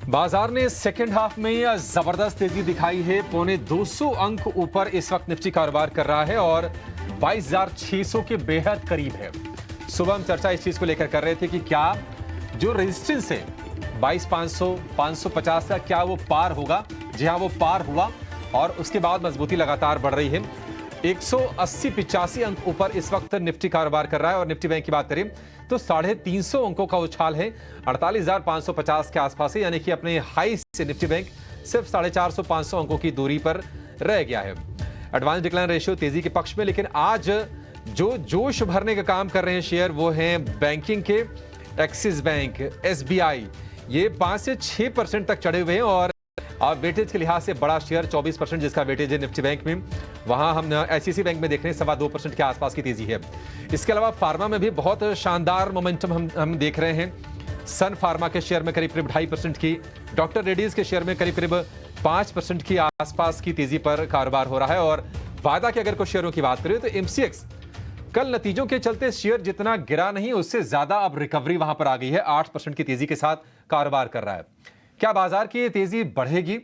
बाजार ने second half में जबरदस्त तेजी दिखाई है। पौने 200 अंक ऊपर इस वक्त निफ्टी कारोबार कर रहा है और 22,600 के बेहद करीब है। सुबह हम चर्चा इस चीज को लेकर कर रहे थे कि क्या जो रेजिस्टेंस है 22,500, 550 का क्या वो पार होगा। जी हाँ, वो पार हुआ और उसके बाद मजबूती लगातार बढ़ रही है। 180-85 अंक ऊपर इस वक्त निफ्टी कारोबार कर रहा है और निफ्टी बैंक की बात करें तो 350 अंकों का उछाल है। 48,550 के आसपास है, यानी कि अपने हाई से निफ्टी बैंक सिर्फ 450-500 अंकों की दूरी पर रह गया है। एडवांस डिक्लाइन रेशियो तेजी के पक्ष में, लेकिन आज जो जोश भरने का काम कर रहे हैं शेयर वो हैं बैंकिंग के। एक्सिस बैंक, एसबीआई ये 5 से 6% तक चढ़े हुए हैं और वेटेज के लिहाज से बड़ा शेयर 24% जिसका वेटेज है निफ्टी बैंक में। वहां हम आईसीआईसीआई बैंक में देख रहे हैं 2.25% के आसपास की तेजी है। इसके अलावा फार्मा में भी बहुत शानदार मोमेंटम हम देख रहे हैं। सन फार्मा के शेयर में करीब 2.5% की, डॉक्टर रेड्डीज के शेयर में करीब 5% की आसपास की तेजी पर कारोबार हो रहा है। और वायदा के अगर कुछ शेयरों की बात करें तो एमसीएक्स कल नतीजों के चलते शेयर जितना गिरा नहीं, उससे ज्यादा अब रिकवरी वहां पर आ गई है। 8% की तेजी के साथ कारोबार कर रहा है। क्या बाजार की तेजी बढ़ेगी?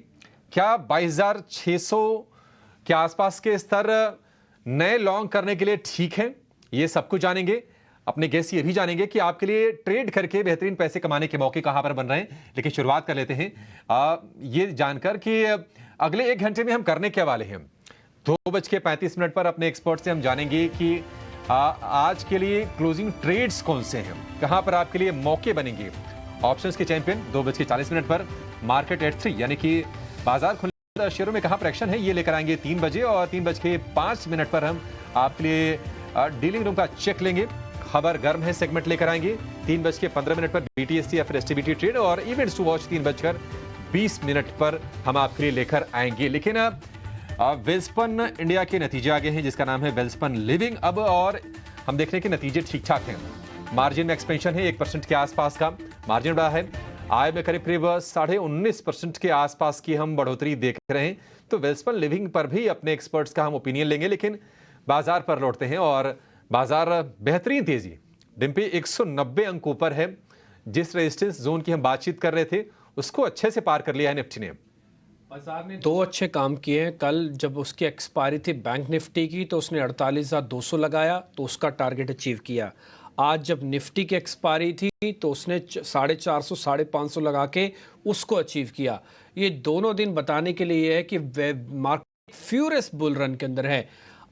क्या 22,600 के आसपास के स्तर नए लॉन्ग करने के लिए ठीक है? ये सब कुछ जानेंगे। अपने गेस्ट ये भी जानेंगे कि आपके लिए ट्रेड करके बेहतरीन पैसे कमाने के मौके कहां पर बन रहे हैं। लेकिन शुरुआत कर लेते हैं ये जानकर कि अगले 1 घंटे में हम करने क्या वाले हैं। 2:35 पर अपने एक्सपर्ट से हम जानेंगे कि आज के लिए क्लोजिंग ट्रेड्स कौन से हैं, कहां पर आपके लिए मौके बनेंगे। ऑप्शंस के चैंपियन 2:40 पर मार्केट एट 3 यानी कि बाजार खुलने शेयरों में कहां पर एक्शन है, ये लेकर आएंगे 3 बजे। और 3:05 पर हम आपके लिए डीलिंग रूम का चेक लेंगे। खबर गर्म है सेगमेंट लेकर आएंगे 3:15 पर बीटीएसटी या फिर एसटीबीटी ट्रेड और इवेंट्स टू वॉच 3:20 पर हम आपके लिए लेकर आएंगे। लेकिन वेल्सपन इंडिया के नतीजे आगे हैं जिसका नाम है वेल्सपन लिविंग अब, और हम देख रहे हैं कि नतीजे ठीक ठाक हैं। मार्जिन में एक्सपेंशन है, 1% के आसपास का मार्जिन बढ़ा है। आय में करीब 19.5% के आसपास की हम बढ़ोतरी देख रहे हैं। तो वेल्सपन लिविंग पर भी अपने एक्सपर्ट्स का हम ओपिनियन लेंगे। लेकिन बाजार पर लौटते हैं और बाजार बेहतरीन तेजी डिम्पी 190 अंक ऊपर है। जिस रेजिस्टेंस जोन की हम बातचीत कर रहे थे उसको अच्छे से पार कर लिया है निफ्टी ने। बाजार ने 2 अच्छे काम किए हैं। कल जब उसकी एक्सपायरी थी बैंक निफ्टी की तो उसने 48,200 लगाया तो उसका टारगेट अचीव किया। आज जब निफ्टी की एक्सपायरी थी तो उसने 450, 550 लगा के उसको अचीव किया। ये दोनों दिन बताने के लिए है कि मार्केट फ्यूरियस बुल रन के अंदर है।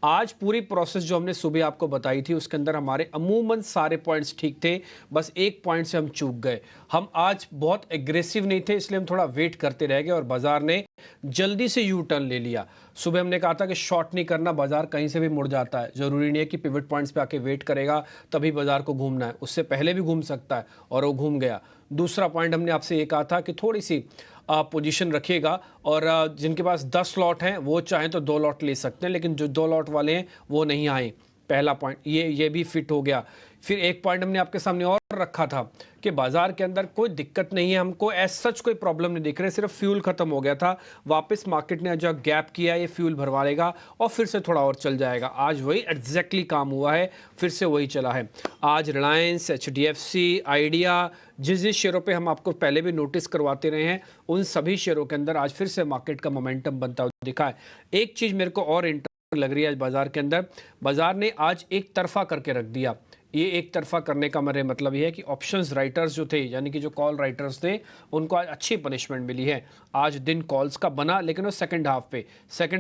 आज पूरी प्रोसेस जो हमने सुबह आपको बताई थी उसके अंदर हमारे अमूमन सारे पॉइंट्स ठीक थे, बस एक पॉइंट से हम चूक गए। हम आज बहुत एग्रेसिव नहीं थे, इसलिए हम थोड़ा वेट करते रह गए और बाजार ने जल्दी से यू टर्न ले लिया। सुबह हमने कहा था कि शॉर्ट नहीं करना, बाजार कहीं से भी मुड़ जाता है। जरूरी नहीं है कि पिवट पॉइंट्स पे आके वेट करेगा तभी बाजार को घूमना है, उससे पहले भी घूम सकता है और वो घूम गया। दूसरा पॉइंट हमने आपसे ये कहा था कि थोड़ी सी पोजीशन रखिएगा और जिनके पास 10 लॉट हैं वो चाहें तो 2 लॉट ले सकते हैं, लेकिन जो 2 लॉट वाले हैं वो नहीं आए। पहला पॉइंट ये भी फिट हो गया। फिर एक पॉइंट हमने आपके सामने और रखा था कि बाजार के अंदर कोई दिक्कत नहीं है, हमको एज सच कोई प्रॉब्लम नहीं दिख रही, सिर्फ फ्यूल खत्म हो गया था। वापस मार्केट ने जो गैप किया ये फ्यूल भरवा लेगा और फिर से थोड़ा और चल जाएगा। आज वही एग्जैक्टली काम हुआ है, फिर से वही चला है। आज रिलायंस, एचडीएफसी, आइडिया, जिस शेयरों पे हम आपको पहले भी नोटिस करवाते रहे हैं उन सभी शेयरों के अंदर आज फिर से मार्केट का मोमेंटम बनता हुआ दिखा है। एक चीज़ मेरे को और लग रही है आज बाजार के अंदर, बाजार ने आज एक तरफा करके रख दिया। ये एक तरफा करने का मेरे मतलब ये है कि ऑप्शंस राइटर्स जो थे, यानी कि जो कॉल राइटर्स थे, उनको आज अच्छी पनिशमेंट मिली है। आज दिन कॉल्स का बना, लेकिन वो सेकंड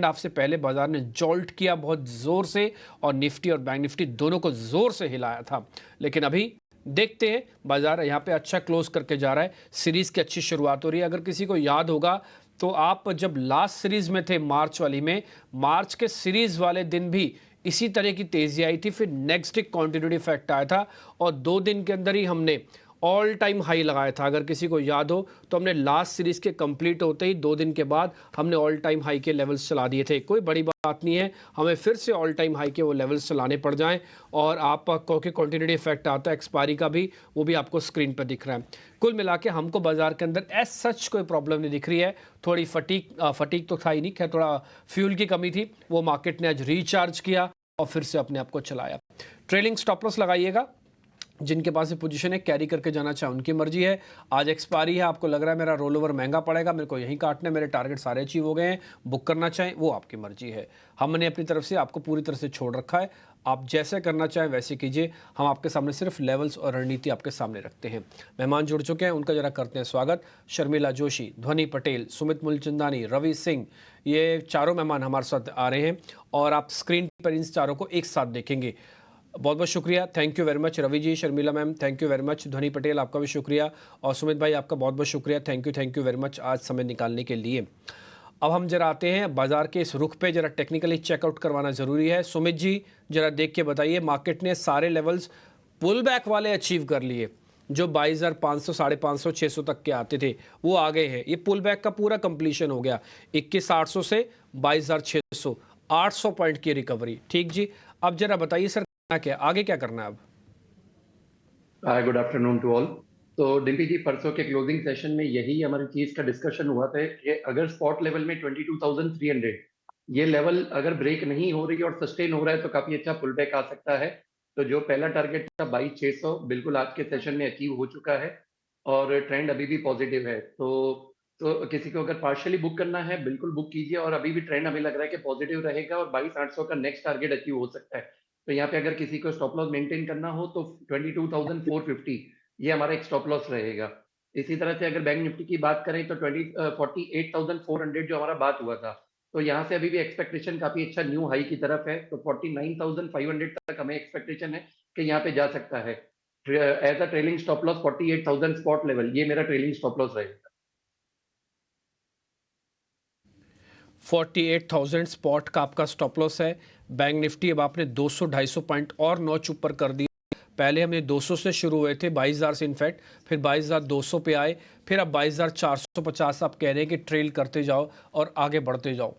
हाफ से पहले बाजार ने जॉल्ट किया बहुत ज़ोर से और निफ्टी और बैंक निफ्टी दोनों को ज़ोर से हिलाया था। लेकिन अभी देखते हैं, बाजार यहाँ पे अच्छा क्लोज करके जा रहा है। सीरीज़ की अच्छी शुरुआत हो रही है। अगर किसी को याद होगा तो आप जब लास्ट सीरीज में थे मार्च वाली में, मार्च के सीरीज वाले दिन भी इसी तरह की तेजी आई थी। फिर नेक्स्ट डे कॉन्टिन्यूटी इफेक्ट आया था और 2 दिन के अंदर ही हमने ऑल टाइम हाई लगाया था। अगर किसी को याद हो तो हमने लास्ट सीरीज के कंप्लीट होते ही 2 दिन के बाद हमने ऑल टाइम हाई के लेवल्स चला दिए थे। कोई बड़ी बात नहीं है, हमें फिर से ऑल टाइम हाई के वो लेवल्स चलाने पड़ जाएं और आपको कि कॉन्टिन्यूटी इफेक्ट आता है एक्सपायरी का भी, वो भी आपको स्क्रीन पर दिख रहा है। कुल मिला के हमको बाजार के अंदर एज सच कोई प्रॉब्लम नहीं दिख रही है। थोड़ी फटीक तो था ही नहीं, खैर थोड़ा फ्यूल की कमी थी, वो मार्केट ने आज रिचार्ज किया और फिर से अपने आप को चलाया। ट्रेलिंग स्टॉप लॉस लगाइएगा जिनके पास ये पोजीशन है कैरी करके जाना चाहे उनकी मर्जी है। आज एक्सपायरी है, आपको लग रहा है मेरा रोल ओवर महंगा पड़ेगा, मेरे को यहीं काटना है, मेरे टारगेट सारे अचीव हो गए हैं, बुक करना चाहें वो आपकी मर्जी है। हमने अपनी तरफ से आपको पूरी तरह से छोड़ रखा है, आप जैसे करना चाहें वैसे कीजिए। हम आपके सामने सिर्फ लेवल्स और रणनीति आपके सामने रखते हैं। मेहमान जुड़ चुके हैं, उनका जरा करते हैं स्वागत। शर्मिला जोशी, ध्वनि पटेल, सुमित मूलचंदानी, रवि सिंह, ये चारों मेहमान हमारे साथ आ रहे हैं और आप स्क्रीन पर इन चारों को एक साथ देखेंगे। बहुत बहुत शुक्रिया, thank you very much Ravi ji, Sharmila ma'am thank you very much, Dhwani Patel आपका भी शुक्रिया, और सुमित भाई आपका बहुत बहुत शुक्रिया, थैंक यू वेरी मच आज समय निकालने के लिए। अब हम जरा आते हैं बाजार के इस रुख पे, जरा टेक्निकली चेकआउट करवाना ज़रूरी है। सुमित जी जरा देख के बताइए, मार्केट ने सारे लेवल्स पुल बैक वाले अचीव कर लिए, जो 22,500, 550, 600 तक के आते थे वो आ गए हैं। ये पुल बैक का पूरा कंप्लीशन हो गया, 21,800 से 22,600, 800 पॉइंट की रिकवरी। ठीक जी, अब जरा बताइए सर क्या आगे क्या करना है अब? Good afternoon to all. तो डिम्पी जी, परसों के क्लोजिंग सेशन में यही हमारी चीज का डिस्कशन हुआ था कि अगर स्पॉट लेवल में 22,300 ये लेवल अगर ब्रेक नहीं हो रही और सस्टेन हो रहा है तो काफी अच्छा पुल बैक आ सकता है। तो जो पहला टारगेट था 22,600 बिल्कुल आज के सेशन में अचीव हो चुका है और ट्रेंड अभी भी पॉजिटिव है। तो किसी को अगर पार्शियली बुक करना है बिल्कुल बुक कीजिए, और अभी भी ट्रेंड हमें लग रहा है कि पॉजिटिव रहेगा और 22,800 का नेक्स्ट टारगेट अचीव हो सकता है। तो यहाँ पे अगर किसी को स्टॉप लॉस मेंटेन करना हो तो 22,450 ये हमारा एक स्टॉप लॉस रहेगा। इसी तरह से अगर बैंक निफ्टी की बात करें तो 48,400 जो हमारा बात हुआ था, तो यहाँ से अभी भी एक्सपेक्टेशन काफी अच्छा न्यू हाई की तरफ है। तो 49,500 तक हमें एक्सपेक्टेशन है कि यहाँ पे जा सकता है। As a trailing stop loss 48,000 spot level, ये मेरा ट्रेलिंग स्टॉप लॉस रहेगा। 48,000 स्पॉट का आपका स्टॉप लॉस है। बैंक निफ्टी अब आपने 200-250 पॉइंट और नॉच ऊपर कर दिया। पहले हमने 200 से शुरू हुए थे, 22,000 से इनफैक्ट, फिर 22,200 पे आए, फिर अब 22,450 आप कह रहे हैं कि ट्रेल करते जाओ और आगे बढ़ते जाओ।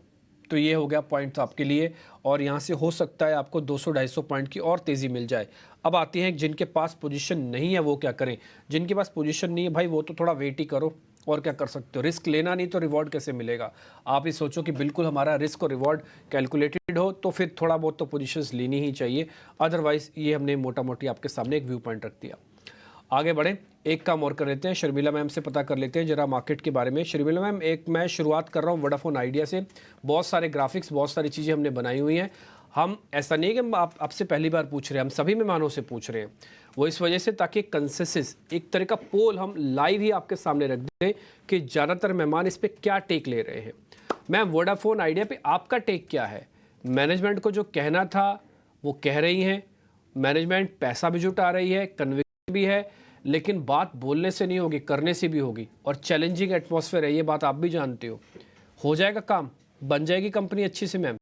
तो ये हो गया पॉइंट आपके लिए, और यहाँ से हो सकता है आपको 200-250 पॉइंट की और तेज़ी मिल जाए। अब आती हैं जिनके पास पोजीशन नहीं है वो क्या करें। जिनके पास पोजीशन नहीं है भाई वो तो थोड़ा वेट ही करो, और क्या कर सकते हो। रिस्क लेना नहीं तो रिवॉर्ड कैसे मिलेगा। आप ये सोचो कि बिल्कुल हमारा रिस्क और रिवॉर्ड कैलकुलेटेड हो तो फिर थोड़ा बहुत तो पोजीशंस लेनी ही चाहिए। अदरवाइज़ ये हमने मोटा मोटी आपके सामने एक व्यू पॉइंट रख दिया। आगे बढ़ें, एक काम और कर लेते हैं, शर्मिला मैम से पता कर लेते हैं जरा मार्केट के बारे में। शर्मिला मैम, एक मैं शुरुआत कर रहा हूँ वोडाफोन आइडिया से। बहुत सारे ग्राफिक्स, बहुत सारी चीज़ें हमने बनाई हुई हैं। हम ऐसा नहीं है कि हम आपसे पहली बार पूछ रहे हैं, हम सभी मेहमानों से पूछ रहे हैं। वो इस वजह से ताकि कंसेंसस, एक तरह का पोल हम लाइव ही आपके सामने रख दें कि ज़्यादातर मेहमान इस पर क्या टेक ले रहे हैं। मैम, वोडाफोन आइडिया पे आपका टेक क्या है? मैनेजमेंट को जो कहना था वो कह रही हैं, मैनेजमेंट पैसा भी जुटा रही है, कन्विक्शन भी है, लेकिन बात बोलने से नहीं होगी, करने से भी होगी, और चैलेंजिंग एटमॉस्फेयर है, ये बात आप भी जानते हो जाएगा काम, बन जाएगी कंपनी अच्छी से मैम?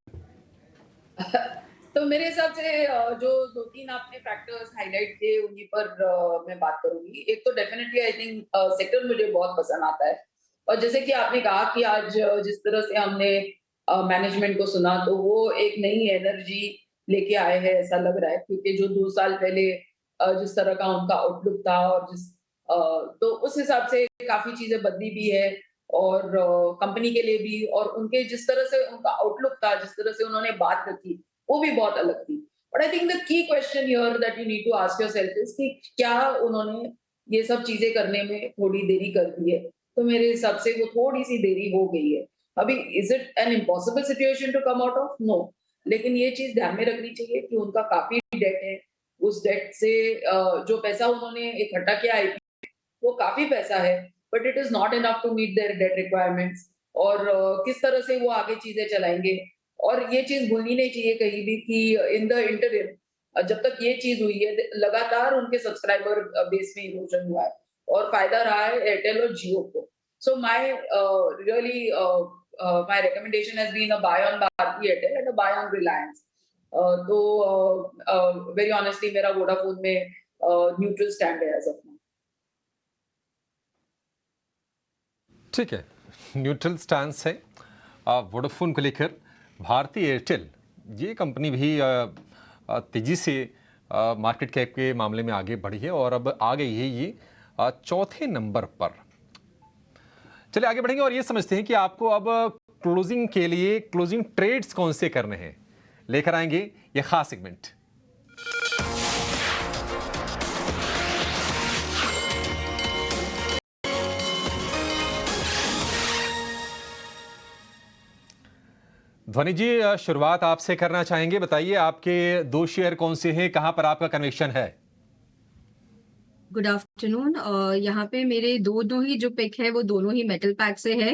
तो मेरे हिसाब से जो 2-3 आपने फैक्टर्स हाईलाइट किए उन्हीं पर मैं बात करूंगी। एक तो डेफिनेटली आई थिंक सेक्टर मुझे बहुत पसंद आता है, और जैसे कि आपने कहा कि आज जिस तरह से हमने मैनेजमेंट को सुना तो वो एक नई एनर्जी लेके आए हैं ऐसा लग रहा है, क्योंकि जो 2 साल पहले जिस तरह का उनका आउटलुक था और तो उस हिसाब से काफी चीजें बदली भी है, और कंपनी के लिए भी, और उनके जिस तरह से उनका आउटलुक था, जिस तरह से उन्होंने बात रखी वो भी बहुत अलग थी। But I think the key question here that you need to ask yourself is कि क्या उन्होंने ये सब चीजें करने में थोड़ी देरी कर दी है? तो मेरे हिसाब से वो थोड़ी सी देरी हो गई है। अभी is it an impossible situation to come out of? No, लेकिन ये चीज ध्यान में रखनी चाहिए कि उनका काफी डेट है। उस डेट से जो पैसा उन्होंने इकट्ठा किया है वो काफी पैसा है, but it is not enough to meet their debt requirements. और किस तरह से वो आगे चीजें चलाएंगे, और ये चीज भूलनी नहीं चाहिए कहीं भी कि इन द इंटरिम जब तक ये चीज हुई है लगातार उनके सब्सक्राइबर बेस में इरोजन हुआ है, और फायदा रहा है एयरटेल और जियो को। So my really my recommendation has been a buy on Bharti Airtel and a buy on Reliance. तो वेरी ऑनेस्टली मेरा वोडाफोन में न्यूट्रल स्टैंड है एज ऑफ नाउ। ठीक है, न्यूट्रल स्टैंस है वोडाफोन को लेकर। भारती एयरटेल ये कंपनी भी तेज़ी से मार्केट कैप के मामले में आगे बढ़ी है और अब आ गई है ये चौथे नंबर पर। चलिए आगे बढ़ेंगे और ये समझते हैं कि आपको अब क्लोजिंग के लिए क्लोजिंग ट्रेड्स कौन से करने हैं। लेकर आएंगे ये खास सेगमेंट। ध्वनि जी, शुरुआत आपसे करना चाहेंगे। बताइए आपके दो शेयर कौन से हैं, कहां पर आपका कन्विक्शन है? Good afternoon. यहाँ पे मेरे दोनों ही जो पिक है वो दोनों ही मेटल पैक से है।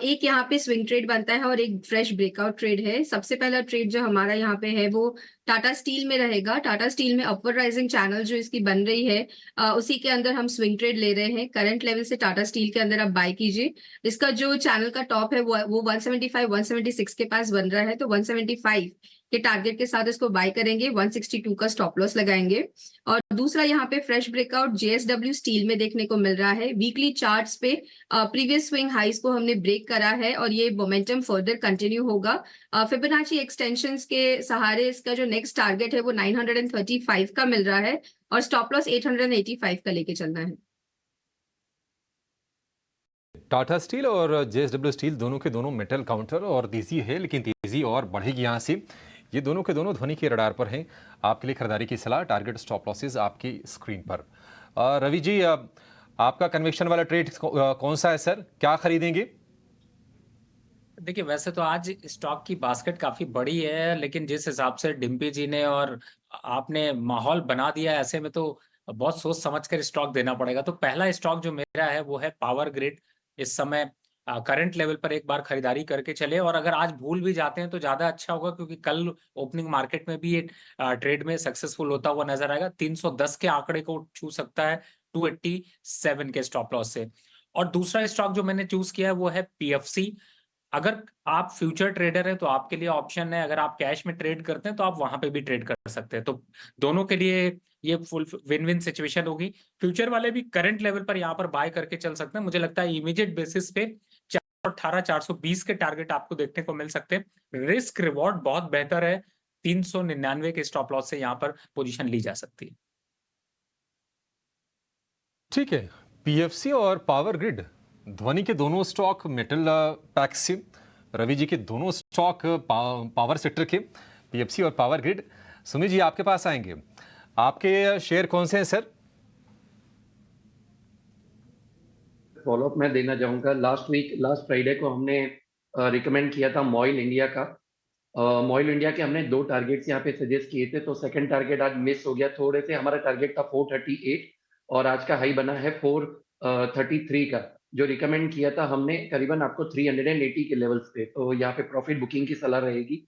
एक यहाँ पे स्विंग ट्रेड बनता है और एक फ्रेश ब्रेकआउट ट्रेड है। सबसे पहला ट्रेड जो हमारा यहाँ पे है वो टाटा स्टील में रहेगा। टाटा स्टील में अपवर्ड राइजिंग चैनल जो इसकी बन रही है, उसी के अंदर हम स्विंग ट्रेड ले रहे हैं। करंट लेवल से टाटा स्टील के अंदर आप बाय कीजिए। इसका जो चैनल का टॉप है वो 175 176 के पास बन रहा है, तो 175 के टारगेट के साथ इसको बाय करेंगे। 162 का स्टॉप लॉस लगाएंगे। और दूसरा यहाँ पे फ्रेश ब्रेकआउट जेएसडब्ल्यू स्टील में देखने को मिल रहा है। वीकली चार्ट्स पे प्रीवियस स्विंग हाइस को हमने ब्रेक करा है और ये मोमेंटम फर्दर कंटिन्यू होगा। फिबोनाची एक्सटेंशंस के सहारे इसका जो नेक्स्ट टारगेट है वो 935 का मिल रहा है और स्टॉप लॉस 885 का लेके चलना है। टाटा स्टील और जेएसडब्ल्यू स्टील दोनों के दोनों मेटल काउंटर और तेजी है, लेकिन तेजी और बढ़ेगी यहां से। ये दोनों के दोनों ध्वनि के रडार पर हैं। आपके लिए खरीदारी की सलाह, टारगेट स्टॉप लॉसेस आपकी स्क्रीन पर। रवि जी, आपका कन्विक्शन वाला ट्रेड कौन सा है सर, क्या खरीदेंगे? देखिए, वैसे तो आज स्टॉक की बास्केट काफी बड़ी है, लेकिन जिस हिसाब से डिम्पी जी ने और आपने माहौल बना दिया है, ऐसे में तो बहुत सोच समझकर स्टॉक देना पड़ेगा। तो पहला स्टॉक जो मेरा है वो है पावर ग्रिड। इस समय करंट लेवल पर एक बार खरीदारी करके चले, और अगर आज भूल भी जाते हैं तो ज्यादा अच्छा होगा, क्योंकि कल ओपनिंग मार्केट में भी ये ट्रेड में सक्सेसफुल होता हुआ नजर आएगा। 310 के आंकड़े को छू सकता है 287 के स्टॉप लॉस से। और दूसरा स्टॉक जो मैंने चूज किया है वो है पीएफसी। अगर आप फ्यूचर ट्रेडर हैं तो आपके लिए ऑप्शन है, अगर आप कैश में ट्रेड करते हैं तो आप वहां पे भी ट्रेड कर सकते हैं। तो दोनों के लिए ये फुल विन विन सिचुएशन होगी। फ्यूचर वाले भी करंट लेवल पर यहाँ पर बाय करके चल सकते हैं। मुझे लगता है इमीडिएट बेसिस पे 418 420 के टारगेट आपको देखने को मिल सकते हैं। रिस्क रिवॉर्ड बहुत बेहतर है। 399 के स्टॉप लॉस से यहाँ पर पोजीशन ली जा सकती है। ठीक है, पीएफसी और पावर ग्रिड, ध्वनि के दोनों स्टॉक मेटल पैक से, रवि जी के दोनों स्टॉक पावर सेक्टर के, पीएफसी और पावर ग्रिड। सुमित जी, आपके पास आएंगे। आपके शेयर कौन से हैं सर? फॉलोअप मैं देना चाहूंगा। लास्ट फ्राइडे को हमने रिकमेंड किया था मॉइल इंडिया का। मॉइल इंडिया के हमने 2 टारगेट्स यहाँ पे सजेस्ट किए थे, तो सेकंड टारगेट आज मिस हो गया थोड़े से। हमारा टारगेट था 438 और आज का हाई बना है 433 का। जो रिकमेंड किया था हमने करीबन आपको 380 के लेवल्स पे, तो यहाँ पे प्रॉफिट बुकिंग की सलाह रहेगी।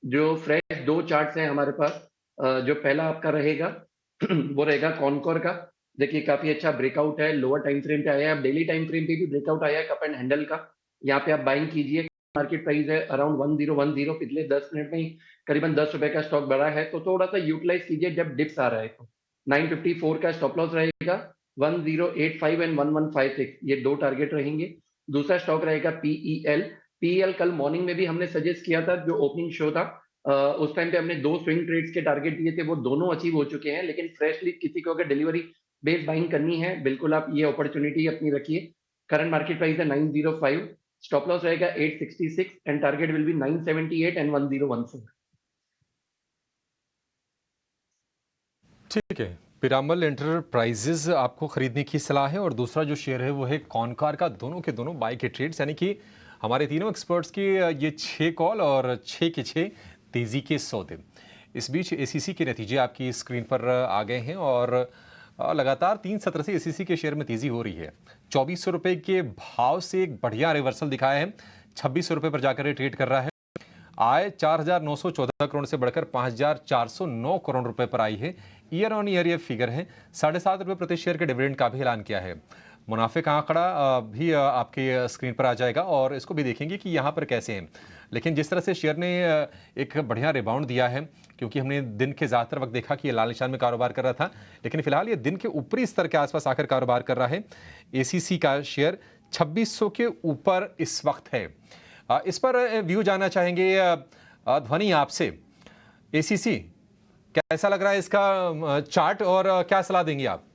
जो फ्रेश 2 चार्ट्स हैं हमारे पास, जो पहला आपका रहेगा वो रहेगा कॉनकोर का। देखिए काफी अच्छा ब्रेकआउट है, लोअर टाइम फ्रेम पे आया है। अब डेली टाइम फ्रेम पे भी ब्रेकआउट आया है कप एंड हैंडल का। यहाँ पे आप बाइंग कीजिए। मार्केट प्राइस है अराउंड 1010। पिछले 10 मिनट में ही करीबन 10 रुपए का स्टॉक बढ़ा है, तो थोड़ा सा यूटिलाइज कीजिए जब डिप्स आ रहा है। तो 954 का स्टॉप लॉस रहेगा, 1085 एंड 1156 ये 2 टारगेट रहेंगे। दूसरा स्टॉक रहेगा पीईएल कल मॉर्निंग में भी हमने सजेस्ट किया था, जो ओपनिंग शो था उस टाइम पे हमने 2 स्विंग ट्रेड्स के टारगेट दिए थे, वो दोनों अचीव हो चुके हैं। लेकिन फ्रेशली किसी को अगर डिलीवरी बेस बाइंग करनी है, बिल्कुल आप ये अपॉर्चुनिटी अपनी रखिए। करंट मार्केट प्राइस है 905, स्टॉप लॉस रहेगा 866 and target will be 978 and 1014। ठीक है, पिरामल एंटरप्राइजेज आपको खरीदने की सलाह है, और दूसरा जो शेयर है वो है कॉनकार का। दोनों के दोनों बाय के ट्रेड्स, यानी कि हमारे तीनों एक्सपर्ट्स की ये 6 कॉल और 6 के 6 तेजी के सौदे। इस बीच एसीसी के नतीजे आपकी स्क्रीन पर आ गए हैं और लगातार 3 सत्र से एसीसी के शेयर में तेजी हो रही है। 2400 रुपये के भाव से एक बढ़िया रिवर्सल दिखाया है, 2600 रुपये पर जाकर ट्रेड कर रहा है। आय 4,914 करोड़ से बढ़कर 5,409 करोड़ रुपए पर आई है। ईयर ऑन ईयर ये फिगर है। 7.5 रुपये प्रति शेयर के डिविडेंड का भी ऐलान किया है। मुनाफे का आंकड़ा भी आपके स्क्रीन पर आ जाएगा और इसको भी देखेंगे कि यहाँ पर कैसे हैं। लेकिन जिस तरह से शेयर ने एक बढ़िया रिबाउंड दिया है, क्योंकि हमने दिन के ज़्यादातर वक्त देखा कि ये लाल निशान में कारोबार कर रहा था, लेकिन फिलहाल ये दिन के ऊपरी स्तर के आसपास आकर कारोबार कर रहा है। एसीसी का शेयर 2600 के ऊपर इस वक्त है। इस पर व्यू जानना चाहेंगे ध्वनि आपसे। एसीसी कैसा लग रहा है इसका चार्ट, और क्या सलाह देंगे आप?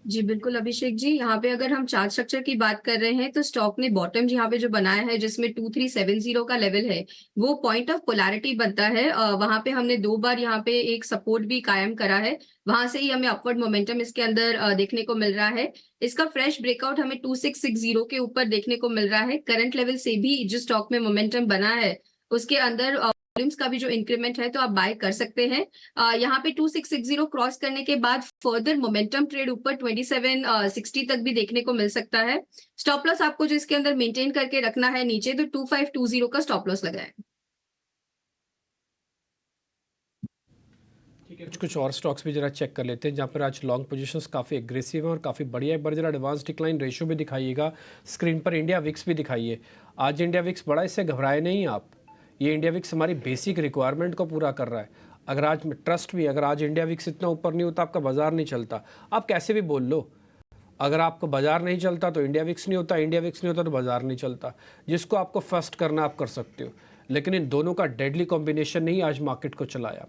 जी बिल्कुल अभिषेक जी, यहाँ पे अगर हम चार्ट स्ट्रक्चर की बात कर रहे हैं तो स्टॉक ने बॉटम यहाँ पे जो बनाया है, जिसमें 2370 का लेवल है, वो पॉइंट ऑफ पोलैरिटी बनता है। वहां पे हमने 2 बार यहाँ पे एक सपोर्ट भी कायम करा है, वहां से ही हमें अपवर्ड मोमेंटम इसके अंदर देखने को मिल रहा है। इसका फ्रेश ब्रेकआउट हमें 2660 के ऊपर देखने को मिल रहा है। करंट लेवल से भी जो स्टॉक में मोमेंटम बना है उसके अंदर वॉल्यूम्स का भी जो इंक्रीमेंट है तो आप बाय कर सकते हैं। यहाँ पे 2660 क्रॉस करने के बाद फर्दर मोमेंटम ट्रेड ऊपर 2760 तक भी देखने को मिल सकता है। स्टॉप लॉस आपको जो इसके अंदर मेंटेन करके रखना है नीचे, तो 2520 का स्टॉप लॉस लगा है। ठीक है, कुछ और स्टॉक्स भी जरा चेक कर लेते हैं जहाँ पर आज लॉन्ग पोजीशंस काफ़ी एग्रेसिव हैं और काफ़ी बढ़िया। एक बार जरा एडवांस डिक्लाइन रेशियो भी दिखाइएगा स्क्रीन पर, इंडिया विक्स भी दिखाइए। आज इंडिया विक्स बड़ा, इससे घबराए नहीं आप। ये इंडिया विक्स हमारी बेसिक रिक्वायरमेंट को पूरा कर रहा है। अगर आज ट्रस्ट भी, अगर आज इंडिया विक्स इतना ऊपर नहीं होता आपका बाजार नहीं चलता। आप कैसे भी बोल लो, अगर आपका बाजार नहीं चलता तो इंडिया विक्स नहीं होता, इंडिया विक्स नहीं होता तो बाजार नहीं चलता। जिसको आपको फर्स्ट करना आप कर सकते हो, लेकिन इन दोनों का डेडली कॉम्बिनेशन नहीं आज मार्केट को चलाया।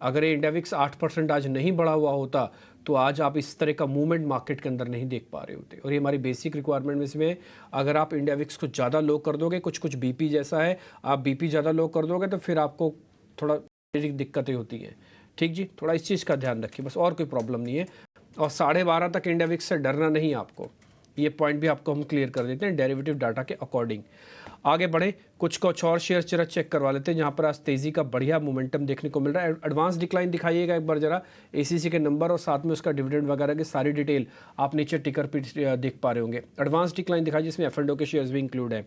अगर ये इंडिया विक्स 8% आज नहीं बढ़ा हुआ होता तो आज आप इस तरह का मूवमेंट मार्केट के अंदर नहीं देख पा रहे होते। और ये हमारी बेसिक रिक्वायरमेंट में से, अगर आप इंडिया विक्स को ज़्यादा लो कर दोगे, कुछ बीपी जैसा है, आप बीपी ज़्यादा लो कर दोगे तो फिर आपको थोड़ा दिक्कतें होती हैं। ठीक जी, थोड़ा इस चीज़ का ध्यान रखिए बस, और कोई प्रॉब्लम नहीं है। और 12:30 तक इंडिया विक्स से डरना नहीं आपको, ये पॉइंट भी आपको हम क्लियर कर देते हैं डेरिवेटिव डाटा के अकॉर्डिंग। आगे बढ़े, कुछ और शेयर जरा चेक करवा लेते हैं जहाँ पर आज तेज़ी का बढ़िया मोमेंटम देखने को मिल रहा है। एडवांस डिक्लाइन दिखाइएगा एक बार जरा, एसीसी के नंबर और साथ में उसका डिविडेंड वगैरह की सारी डिटेल आप नीचे टिकर पर देख पा रहे होंगे। एडवांस डिक्लाइन दिखाई जिसमें F&O के शेयर्स भी इंक्लूड है।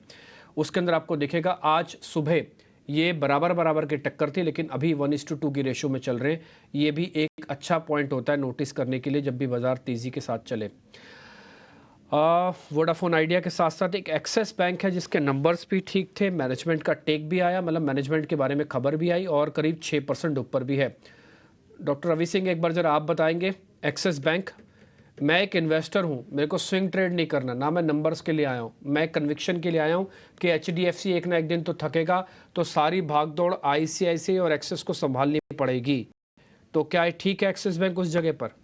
उसके अंदर आपको दिखेगा आज सुबह ये बराबर की टक्कर थी, लेकिन अभी 1:2 की रेशो में चल रहे हैं। ये भी एक अच्छा पॉइंट होता है नोटिस करने के लिए जब भी बाजार तेज़ी के साथ चले। वोडाफोन आइडिया के साथ साथ एक एक्सिस बैंक है जिसके नंबर्स भी ठीक थे, मैनेजमेंट का टेक भी आया, मतलब मैनेजमेंट के बारे में खबर भी आई और करीब 6% ऊपर भी है। डॉक्टर रवि सिंह, एक बार जरा आप बताएंगे एक्सिस बैंक। मैं एक इन्वेस्टर हूं, मेरे को स्विंग ट्रेड नहीं करना, ना मैं नंबर्स के लिए आया हूं, मैं कन्विक्शन के लिए आया हूं कि HDFC एक ना एक दिन तो थकेगा, तो सारी भागदौड़ ICICI और एक्सिस को संभालनी पड़ेगी। तो क्या ठीक है एक्सिस बैंक उस जगह पर?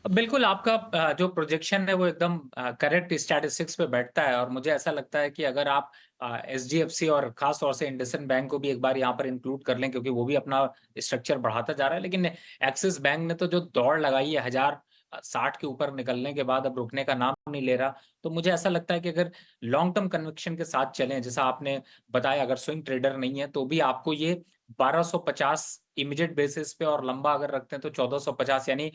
बिल्कुल, आपका जो प्रोजेक्शन है वो एकदम करेक्ट स्टैटिस्टिक्स पे बैठता है। और मुझे ऐसा लगता है कि अगर आप SDFC और खास तौर से इंडसइंड बैंक को भी एक बार यहाँ पर इंक्लूड कर लें, क्योंकि वो भी अपना स्ट्रक्चर बढ़ाता जा रहा है। लेकिन एक्सिस बैंक ने तो जो दौड़ लगाई है 1060 के ऊपर निकलने के बाद अब रुकने का नाम नहीं ले रहा। तो मुझे ऐसा लगता है कि अगर लॉन्ग टर्म कन्विक्शन के साथ चलें, जैसा आपने बताया, अगर स्विंग ट्रेडर नहीं है तो भी आपको ये 1250 इमीडिएट बेसिस पे, और लंबा अगर रखते हैं तो 1450, यानी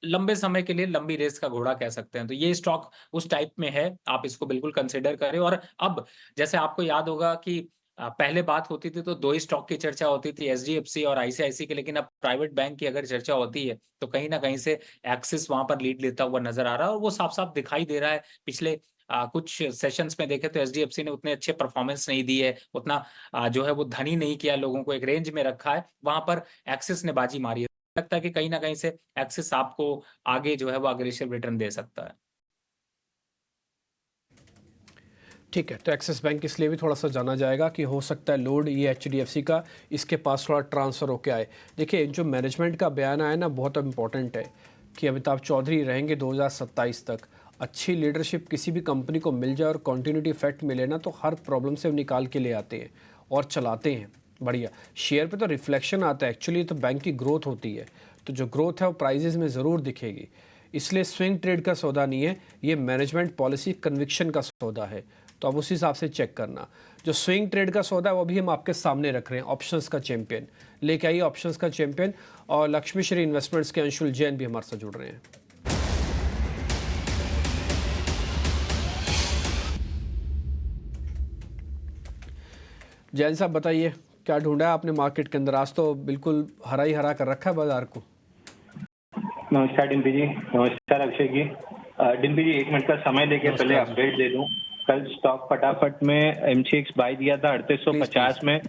लंबे समय के लिए लंबी रेस का घोड़ा कह सकते हैं। तो ये स्टॉक उस टाइप में है, आप इसको बिल्कुल कंसिडर करें। और अब जैसे आपको याद होगा कि पहले बात होती थी तो 2 ही स्टॉक की चर्चा होती थी, SDFC और ICICI की, लेकिन अब प्राइवेट बैंक की अगर चर्चा होती है तो कहीं ना कहीं से एक्सिस वहां पर लीड लेता हुआ नजर आ रहा है। और वो साफ साफ दिखाई दे रहा है। पिछले कुछ सेशंस में देखे तो SDFC ने उतने अच्छे परफॉर्मेंस नहीं दी है, उतना जो है वो धनी नहीं किया, लोगों को एक रेंज में रखा है, वहां पर एक्सिस ने बाजी मारी है। लगता है कि कहीं ना कहीं से एक्सिस आपको आगे जो है वो अग्रेसिव रिटर्न दे सकता है। ठीक है, तो एक्सिस बैंक इसलिए भी थोड़ा सा जाना जाएगा कि हो सकता है लोड ये HDFC का इसके पास थोड़ा ट्रांसफ़र होके आए। देखिए, जो मैनेजमेंट का बयान आया ना, बहुत इंपॉर्टेंट है कि अमिताभ चौधरी रहेंगे 2027 तक। अच्छी लीडरशिप किसी भी कंपनी को मिल जाए और कॉन्टीन्यूटी इफेक्ट मिले ना, तो हर प्रॉब्लम से निकाल के ले आते हैं और चलाते हैं बढ़िया। शेयर पे तो रिफ्लेक्शन आता है, एक्चुअली तो बैंक की ग्रोथ होती है, तो जो ग्रोथ है वो प्राइजेस में ज़रूर दिखेगी। इसलिए स्विंग ट्रेड का सौदा नहीं है, ये मैनेजमेंट पॉलिसी कन्विक्शन का सौदा है। तो अब उस हिसाब से चेक करना। जो स्विंग ट्रेड का सौदा है वो भी हम आपके सामने रख रहे हैं। ऑप्शंस का चैंपियन लेके आइए, ऑप्शंस का चैंपियन। और लक्ष्मी श्री इन्वेस्टमेंट्स के अंशुल जैन भी हमारे साथ जुड़ रहे हैं। जैन साहब बताइए, क्या ढूंढा है आपने मार्केट के अंदर? आज तो बिल्कुल हरा ही हरा कर रखा है बाजार को। नमस्कार डिम्पी जी। नमस्कार अक्षय जी। डिम्पी जी, 1 मिनट का समय देके पहले अपडेट दे दूं। कल स्टॉक फटाफट में MCX बाय दिया था 3850 में,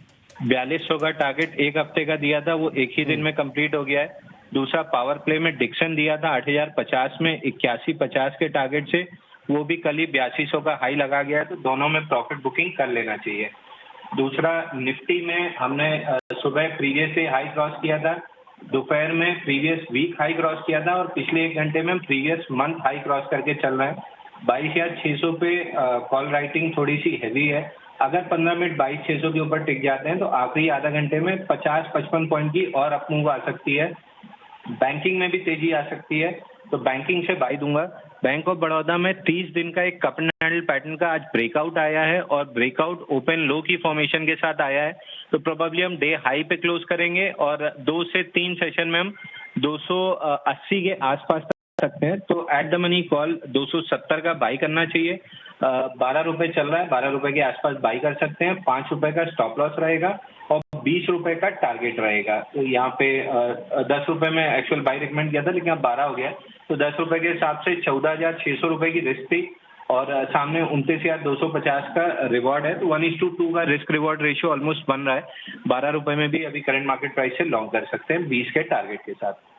4200 का टारगेट एक हफ्ते का दिया था, वो एक ही दिन में कंप्लीट हो गया है। दूसरा पावर प्ले में डिक्सन दिया था 8050 में 8150 के टारगेट से, वो भी कल ही 8200 का हाई लगा गया है, तो दोनों में प्रॉफिट बुकिंग कर लेना चाहिए। दूसरा, निफ्टी में हमने सुबह प्रीवियस से हाई क्रॉस किया था, दोपहर में प्रीवियस वीक हाई क्रॉस किया था, और पिछले 1 घंटे में प्रीवियस मंथ हाई क्रॉस करके चल रहा है। 22600 पे कॉल राइटिंग थोड़ी सी हैवी है। अगर 15 मिनट 22600 के ऊपर टिक जाते हैं तो आखिरी आधा घंटे में 50-55 पॉइंट की और अप मूव आ सकती है। बैंकिंग में भी तेजी आ सकती है। तो बैंकिंग से बाई दूंगा। बैंक ऑफ बड़ौदा में 30 दिन का एक कप एंड हैंडल पैटर्न का आज ब्रेकआउट आया है और ब्रेकआउट ओपन लो की फॉर्मेशन के साथ आया है, तो प्रोबेबली हम डे हाई पे क्लोज करेंगे और 2 से 3 सेशन में हम 280 के आसपास सकते हैं। तो एट द मनी कॉल 270 का बाई करना चाहिए। 12 रुपए चल रहा है, 12 रुपए के आसपास बाई कर सकते हैं। 5 रुपए का स्टॉप लॉस रहेगा और 20 रुपए का टारगेट रहेगा। तो यहाँ पे 10 रुपए में एक्चुअल बाई रिकमेंड किया था, लेकिन अब 12 हो गया, तो 10 रुपए के हिसाब से 14,600 रुपए की रिस्क थी और सामने 29,250 का रिवॉर्ड है। तो 1:2 का रिस्क रिवॉर्ड रेशियो ऑलमोस्ट बन रहा है। 12 रुपए में भी अभी करंट मार्केट प्राइस से लॉन्ग कर सकते हैं 20 के टारगेट के साथ।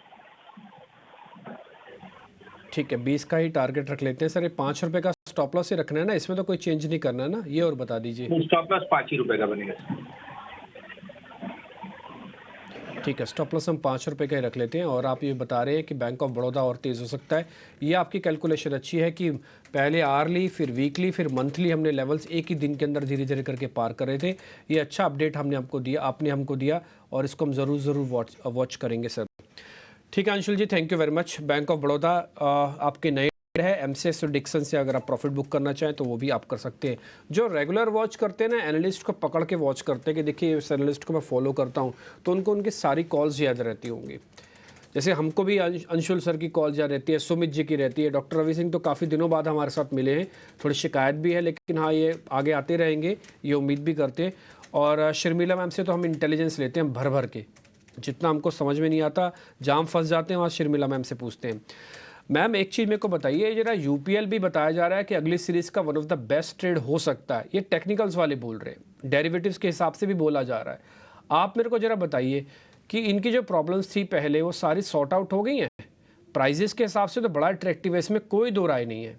ठीक है, 20 का ही टारगेट रख लेते हैं सर। ये 5 रुपए का स्टॉप लॉस ही रखना है ना, इसमें तो कोई चेंज नहीं करना है ना, ये और बता दीजिए। स्टॉप लॉस 5 ही रुपए का बनेगा। ठीक है, स्टॉप लॉस हम 5 रुपए का ही रख लेते हैं। और आप ये बता रहे हैं कि बैंक ऑफ बड़ौदा और तेज़ हो सकता है, ये आपकी कैलकुलेशन अच्छी है कि पहले आर्ली, फिर वीकली, फिर मंथली हमने लेवल्स एक ही दिन के अंदर धीरे धीरे करके पार कर रहे थे। ये अच्छा अपडेट हमने आपको दिया, आपने हमको दिया, और इसको हम ज़रूर वॉच करेंगे सर। ठीक है Anshul ji, thank you very much. Bank of Baroda आपके नए है, एमसीएक्स और डिक्सन से अगर आप प्रॉफिट बुक करना चाहें तो वो भी आप कर सकते हैं। जो रेगुलर वॉच करते हैं ना, एनालिस्ट को पकड़ के वॉच करते हैं कि देखिए इस एनालिस्ट को मैं फॉलो करता हूँ, तो उनको उनकी सारी कॉल्स याद रहती होंगी। जैसे हमको भी अंशुल सर की कॉल याद रहती है, सुमित जी की रहती है, डॉक्टर रवि सिंह तो काफ़ी दिनों बाद हमारे साथ मिले हैं, थोड़ी शिकायत भी है, लेकिन हाँ ये आगे आते रहेंगे, ये उम्मीद भी करते हैं। और शर्मिला मैम से तो हम इंटेलिजेंस लेते हैं भर भर के, जितना हमको समझ में नहीं आता, जाम फंस जाते हैं, वहाँ शर्मिला मैम से पूछते हैं। मैम एक चीज़ मेरे को बताइए, जरा यूपीएल भी बताया जा रहा है कि अगली सीरीज़ का one of the best trade हो सकता है, ये टेक्निकल्स वाले बोल रहे हैं, डेरिवेटिव्स के हिसाब से भी बोला जा रहा है। आप मेरे को जरा बताइए कि इनकी जो प्रॉब्लम्स थी पहले वो सारी सॉर्ट आउट हो गई हैं? प्राइजेस के हिसाब से तो बड़ा अट्रैक्टिव है, इसमें कोई दो राय नहीं है।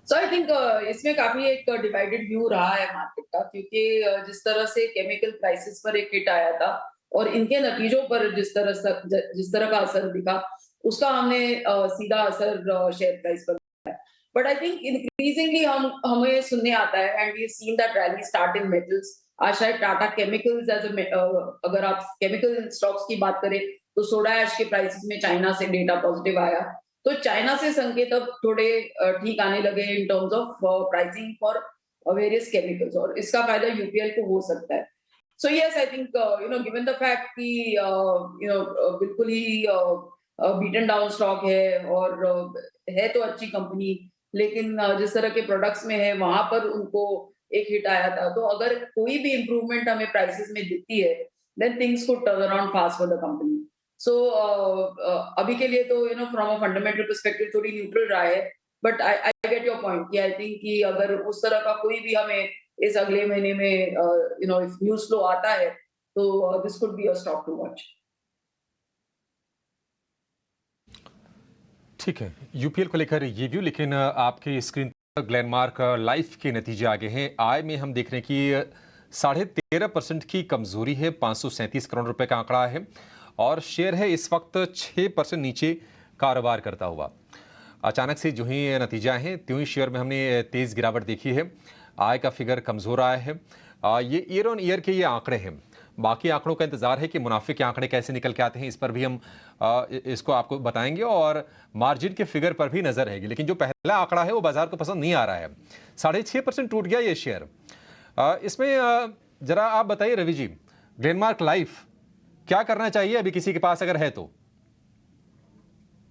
सो आई थिंक इसमें काफी एक डिवाइडेड व्यू रहा है मार्केट का, क्योंकि जिस तरह से केमिकल प्राइसेस पर एक हिट आया था और इनके नतीजों पर जिस तरह का असर दिखा, उसका हमने सीधा असर शेयर प्राइस पर है। बट आई थिंक इंक्रीजिंगली हमें सुनने आता है, and we seen that rally start in metals. आज शायद टाटा केमिकल्स अगर आप केमिकल स्टॉक्स की बात करें तो सोडा ऐश के प्राइसेस में चाइना से डेटा पॉजिटिव आया, तो चाइना से संकेत अब थोड़े ठीक आने लगे in terms of pricing for various chemicals, और इसका फायदा यूपीएल को हो सकता है। So yes, I think given the fact कि बिल्कुल ही बीटन डाउन स्टॉक है और है तो अच्छी कंपनी, लेकिन जिस तरह के प्रोडक्ट्स में है वहां पर उनको एक हिट आया था, तो अगर कोई भी इंप्रूवमेंट हमें प्राइसेस में दिखती है, then things could turn around fast for the company. So अभी के लिए तो फ्रॉम अ फंडामेंटल पर्सपेक्टिव थोड़ी न्यूट्रल रहा है, but I get your point कि आई थिंक कि अगर उस तरह का कोई भी हमें इस अगले महीने में इफ न्यूज फ्लो आता है, तो this could be a stock to watch. ठीक है, यूपीएल को लेकर ये व्यू, लेकिन आपके स्क्रीन पर ग्लेनमार्क लाइफ के नतीजे आगे हैं। आय में हम देख रहे हैं कि 13.5% की कमजोरी है, 537 करोड़ रुपए का आंकड़ा है, और शेयर है इस वक्त 6% नीचे कारोबार करता हुआ। अचानक से जो ही नतीजा है त्यों ही शेयर में हमने तेज़ गिरावट देखी है। आय का फिगर कमज़ोर आया है। ये ईयर ऑन ईयर के ये आंकड़े हैं, बाकी आंकड़ों का इंतजार है कि मुनाफे के आंकड़े कैसे निकल के आते हैं, इस पर भी हम इसको आपको बताएंगे, और मार्जिन के फिगर पर भी नजर रहेगी। लेकिन जो पहला आंकड़ा है वो बाजार को पसंद नहीं आ रहा है, 6.5% टूट गया ये शेयर। इसमें जरा आप बताइए रवि जी, ग्लेनमार्क लाइफ क्या करना चाहिए अभी किसी के पास अगर है तो?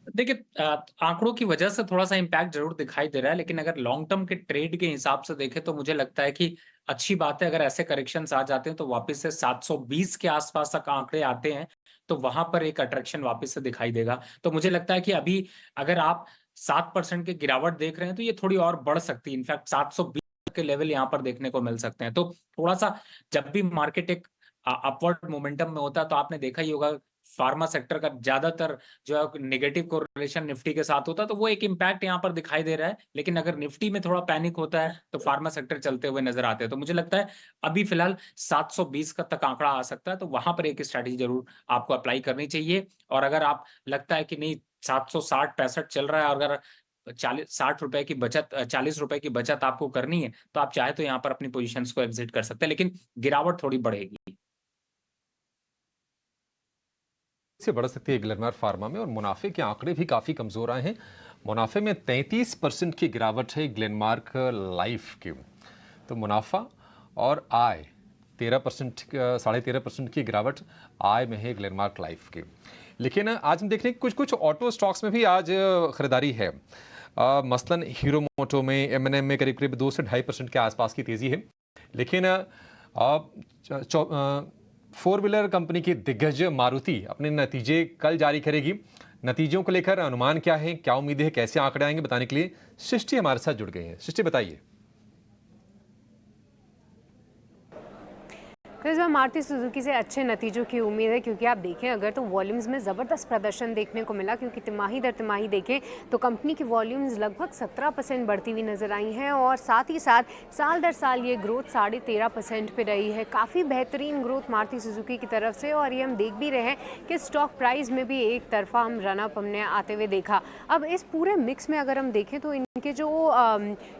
देखिए, आंकड़ों की वजह से थोड़ा सा इम्पैक्ट जरूर दिखाई दे रहा है, लेकिन अगर लॉन्ग टर्म के ट्रेड के हिसाब से देखें तो मुझे लगता है कि अच्छी बात है। अगर ऐसे करेक्शंस आ जाते हैं तो वापस से 720 के आसपास तक आंकड़े आते हैं, तो वहां पर एक अट्रैक्शन वापस से दिखाई देगा। तो मुझे लगता है कि अभी अगर आप 7% की गिरावट देख रहे हैं तो ये थोड़ी और बढ़ सकती है। इनफैक्ट 720 के लेवल यहाँ पर देखने को मिल सकते हैं। तो थोड़ा सा जब भी मार्केट एक अपवर्ड मोमेंटम में होता है, तो आपने देखा ही होगा फार्मा सेक्टर का ज्यादातर जो है नेगेटिव कोरिलेशन निफ्टी के साथ होता है, तो वो एक इम्पैक्ट यहाँ पर दिखाई दे रहा है। लेकिन अगर निफ्टी में थोड़ा पैनिक होता है तो फार्मा सेक्टर चलते हुए नजर आते हैं। तो मुझे लगता है अभी फिलहाल 720 का तक आंकड़ा आ सकता है, तो वहां पर एक स्ट्रैटेजी जरूर आपको अप्लाई करनी चाहिए। और अगर आप लगता है कि नहीं 760-65 चल रहा है, और अगर 40 रुपए की बचत 40 रुपए की बचत आपको करनी है, तो आप चाहे तो यहाँ पर अपनी पोजीशंस को एग्जिट कर सकते हैं, लेकिन गिरावट थोड़ी बढ़ेगी। से बढ़ सकती है ग्लेनमार्क फार्मा में और मुनाफे के आंकड़े भी काफ़ी कमज़ोर आए हैं। मुनाफे में 33% की गिरावट है ग्लेनमार्क लाइफ की। तो मुनाफा और आय 13%, 13.5% की गिरावट आय में है ग्लेनमार्क लाइफ की। लेकिन आज हम देख रहे हैं कुछ ऑटो स्टॉक्स में भी आज खरीदारी है। मसलन हीरो मोटो में, M&M में करीब 2 से 2.5% के आसपास की तेज़ी है। लेकिन 4 व्हीलर कंपनी की दिग्गज मारुति अपने नतीजे कल जारी करेगी। नतीजों को लेकर अनुमान क्या है, क्या उम्मीदें हैं, कैसे आंकड़े आएंगे, बताने के लिए सृष्टि हमारे साथ जुड़ गई हैं। सृष्टि, बताइए। तो इस बार मारुति सुजुकी से अच्छे नतीजों की उम्मीद है, क्योंकि आप देखें अगर तो वॉल्यूम्स में ज़बरदस्त प्रदर्शन देखने को मिला, क्योंकि तिमाही दर तिमाही देखें तो कंपनी की वॉल्यूम्स लगभग 17% बढ़ती हुई नज़र आई हैं और साथ ही साथ साल दर साल ये ग्रोथ 13.5% पे रही है। काफ़ी बेहतरीन ग्रोथ मारुति सुजुकी की तरफ से, और ये हम देख भी रहे हैं कि स्टॉक प्राइस में भी एक तरफा हम रनअप हमने आते हुए देखा। अब इस पूरे मिक्स में अगर हम देखें तो इनके जो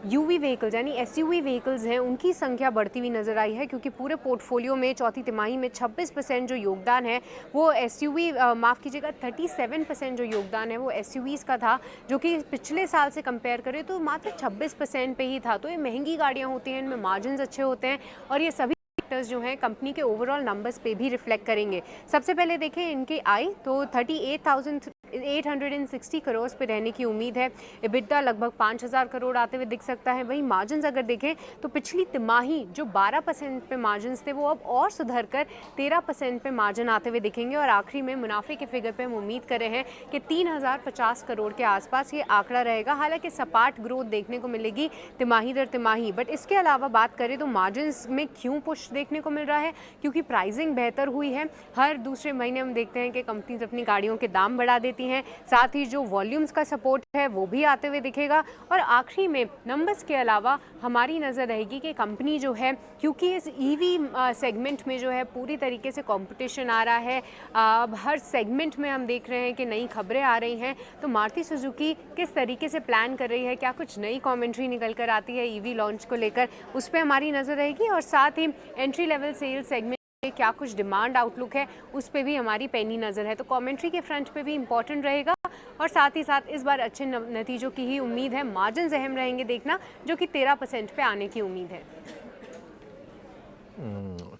यूवी व्हीकल्स यानी SUV व्हीकल्स हैं उनकी संख्या बढ़ती हुई नज़र आई है, क्योंकि पूरे पोर्टफोलियो में चौथी तिमाही में 26% जो योगदान है वो SUV, माफ़ कीजिएगा 37% जो योगदान है वो SUVs का था, जो कि पिछले साल से कंपेयर करें तो मात्र 26% पे ही था। तो ये महंगी गाड़ियाँ होती हैं, इनमें मार्जिन अच्छे होते हैं और ये सभी फैक्टर्स जो हैं कंपनी के ओवरऑल नंबर्स पे भी रिफ्लेक्ट करेंगे। सबसे पहले देखें इनकी आय तो 38,860 करोड़ पे रहने की उम्मीद है। EBITDA लगभग 5,000 करोड़ आते हुए दिख सकता है। वहीं मार्जिन अगर देखें तो पिछली तिमाही जो 12% पे मार्जिन थे वो अब और सुधर कर 13% पे मार्जिन आते हुए दिखेंगे। और आखिरी में मुनाफे के फिगर पे हम उम्मीद कर रहे हैं कि 3,050 करोड़ के आसपास ये आंकड़ा रहेगा। हालांकि सपाट ग्रोथ देखने को मिलेगी तिमाही दर तिमाही, बट इसके अलावा बात करें तो मार्जिन में क्यों पुश देखने को मिल रहा है, क्योंकि प्राइसिंग बेहतर हुई है। हर दूसरे महीने हम देखते हैं कि कंपनीज अपनी गाड़ियों के दाम बढ़ा देती हैं, साथ ही जो वॉल्यूम्स का सपोर्ट है वो भी आते हुए दिखेगा। और आखिरी में नंबर्स के अलावा हमारी नज़र रहेगी कि कंपनी जो है, क्योंकि इस EV सेगमेंट में जो है पूरी तरीके से कंपटीशन आ रहा है, अब हर सेगमेंट में हम देख रहे हैं कि नई खबरें आ रही हैं, तो मारुति सुजुकी किस तरीके से प्लान कर रही है, क्या कुछ नई कमेंट्री निकल कर आती है EV लॉन्च को लेकर, उस पर हमारी नज़र रहेगी। और साथ ही एंट्री लेवल सेल सेगमेंट क्या कुछ डिमांड आउटलुक है उस पे भी हमारी पैनी नज़र है। तो कमेंट्री के फ्रंट पे भी इंपॉर्टेंट रहेगा और साथ ही साथ इस बार अच्छे नतीजों की ही उम्मीद है। मार्जिन अहम रहेंगे देखना, जो कि 13% पे आने की उम्मीद है।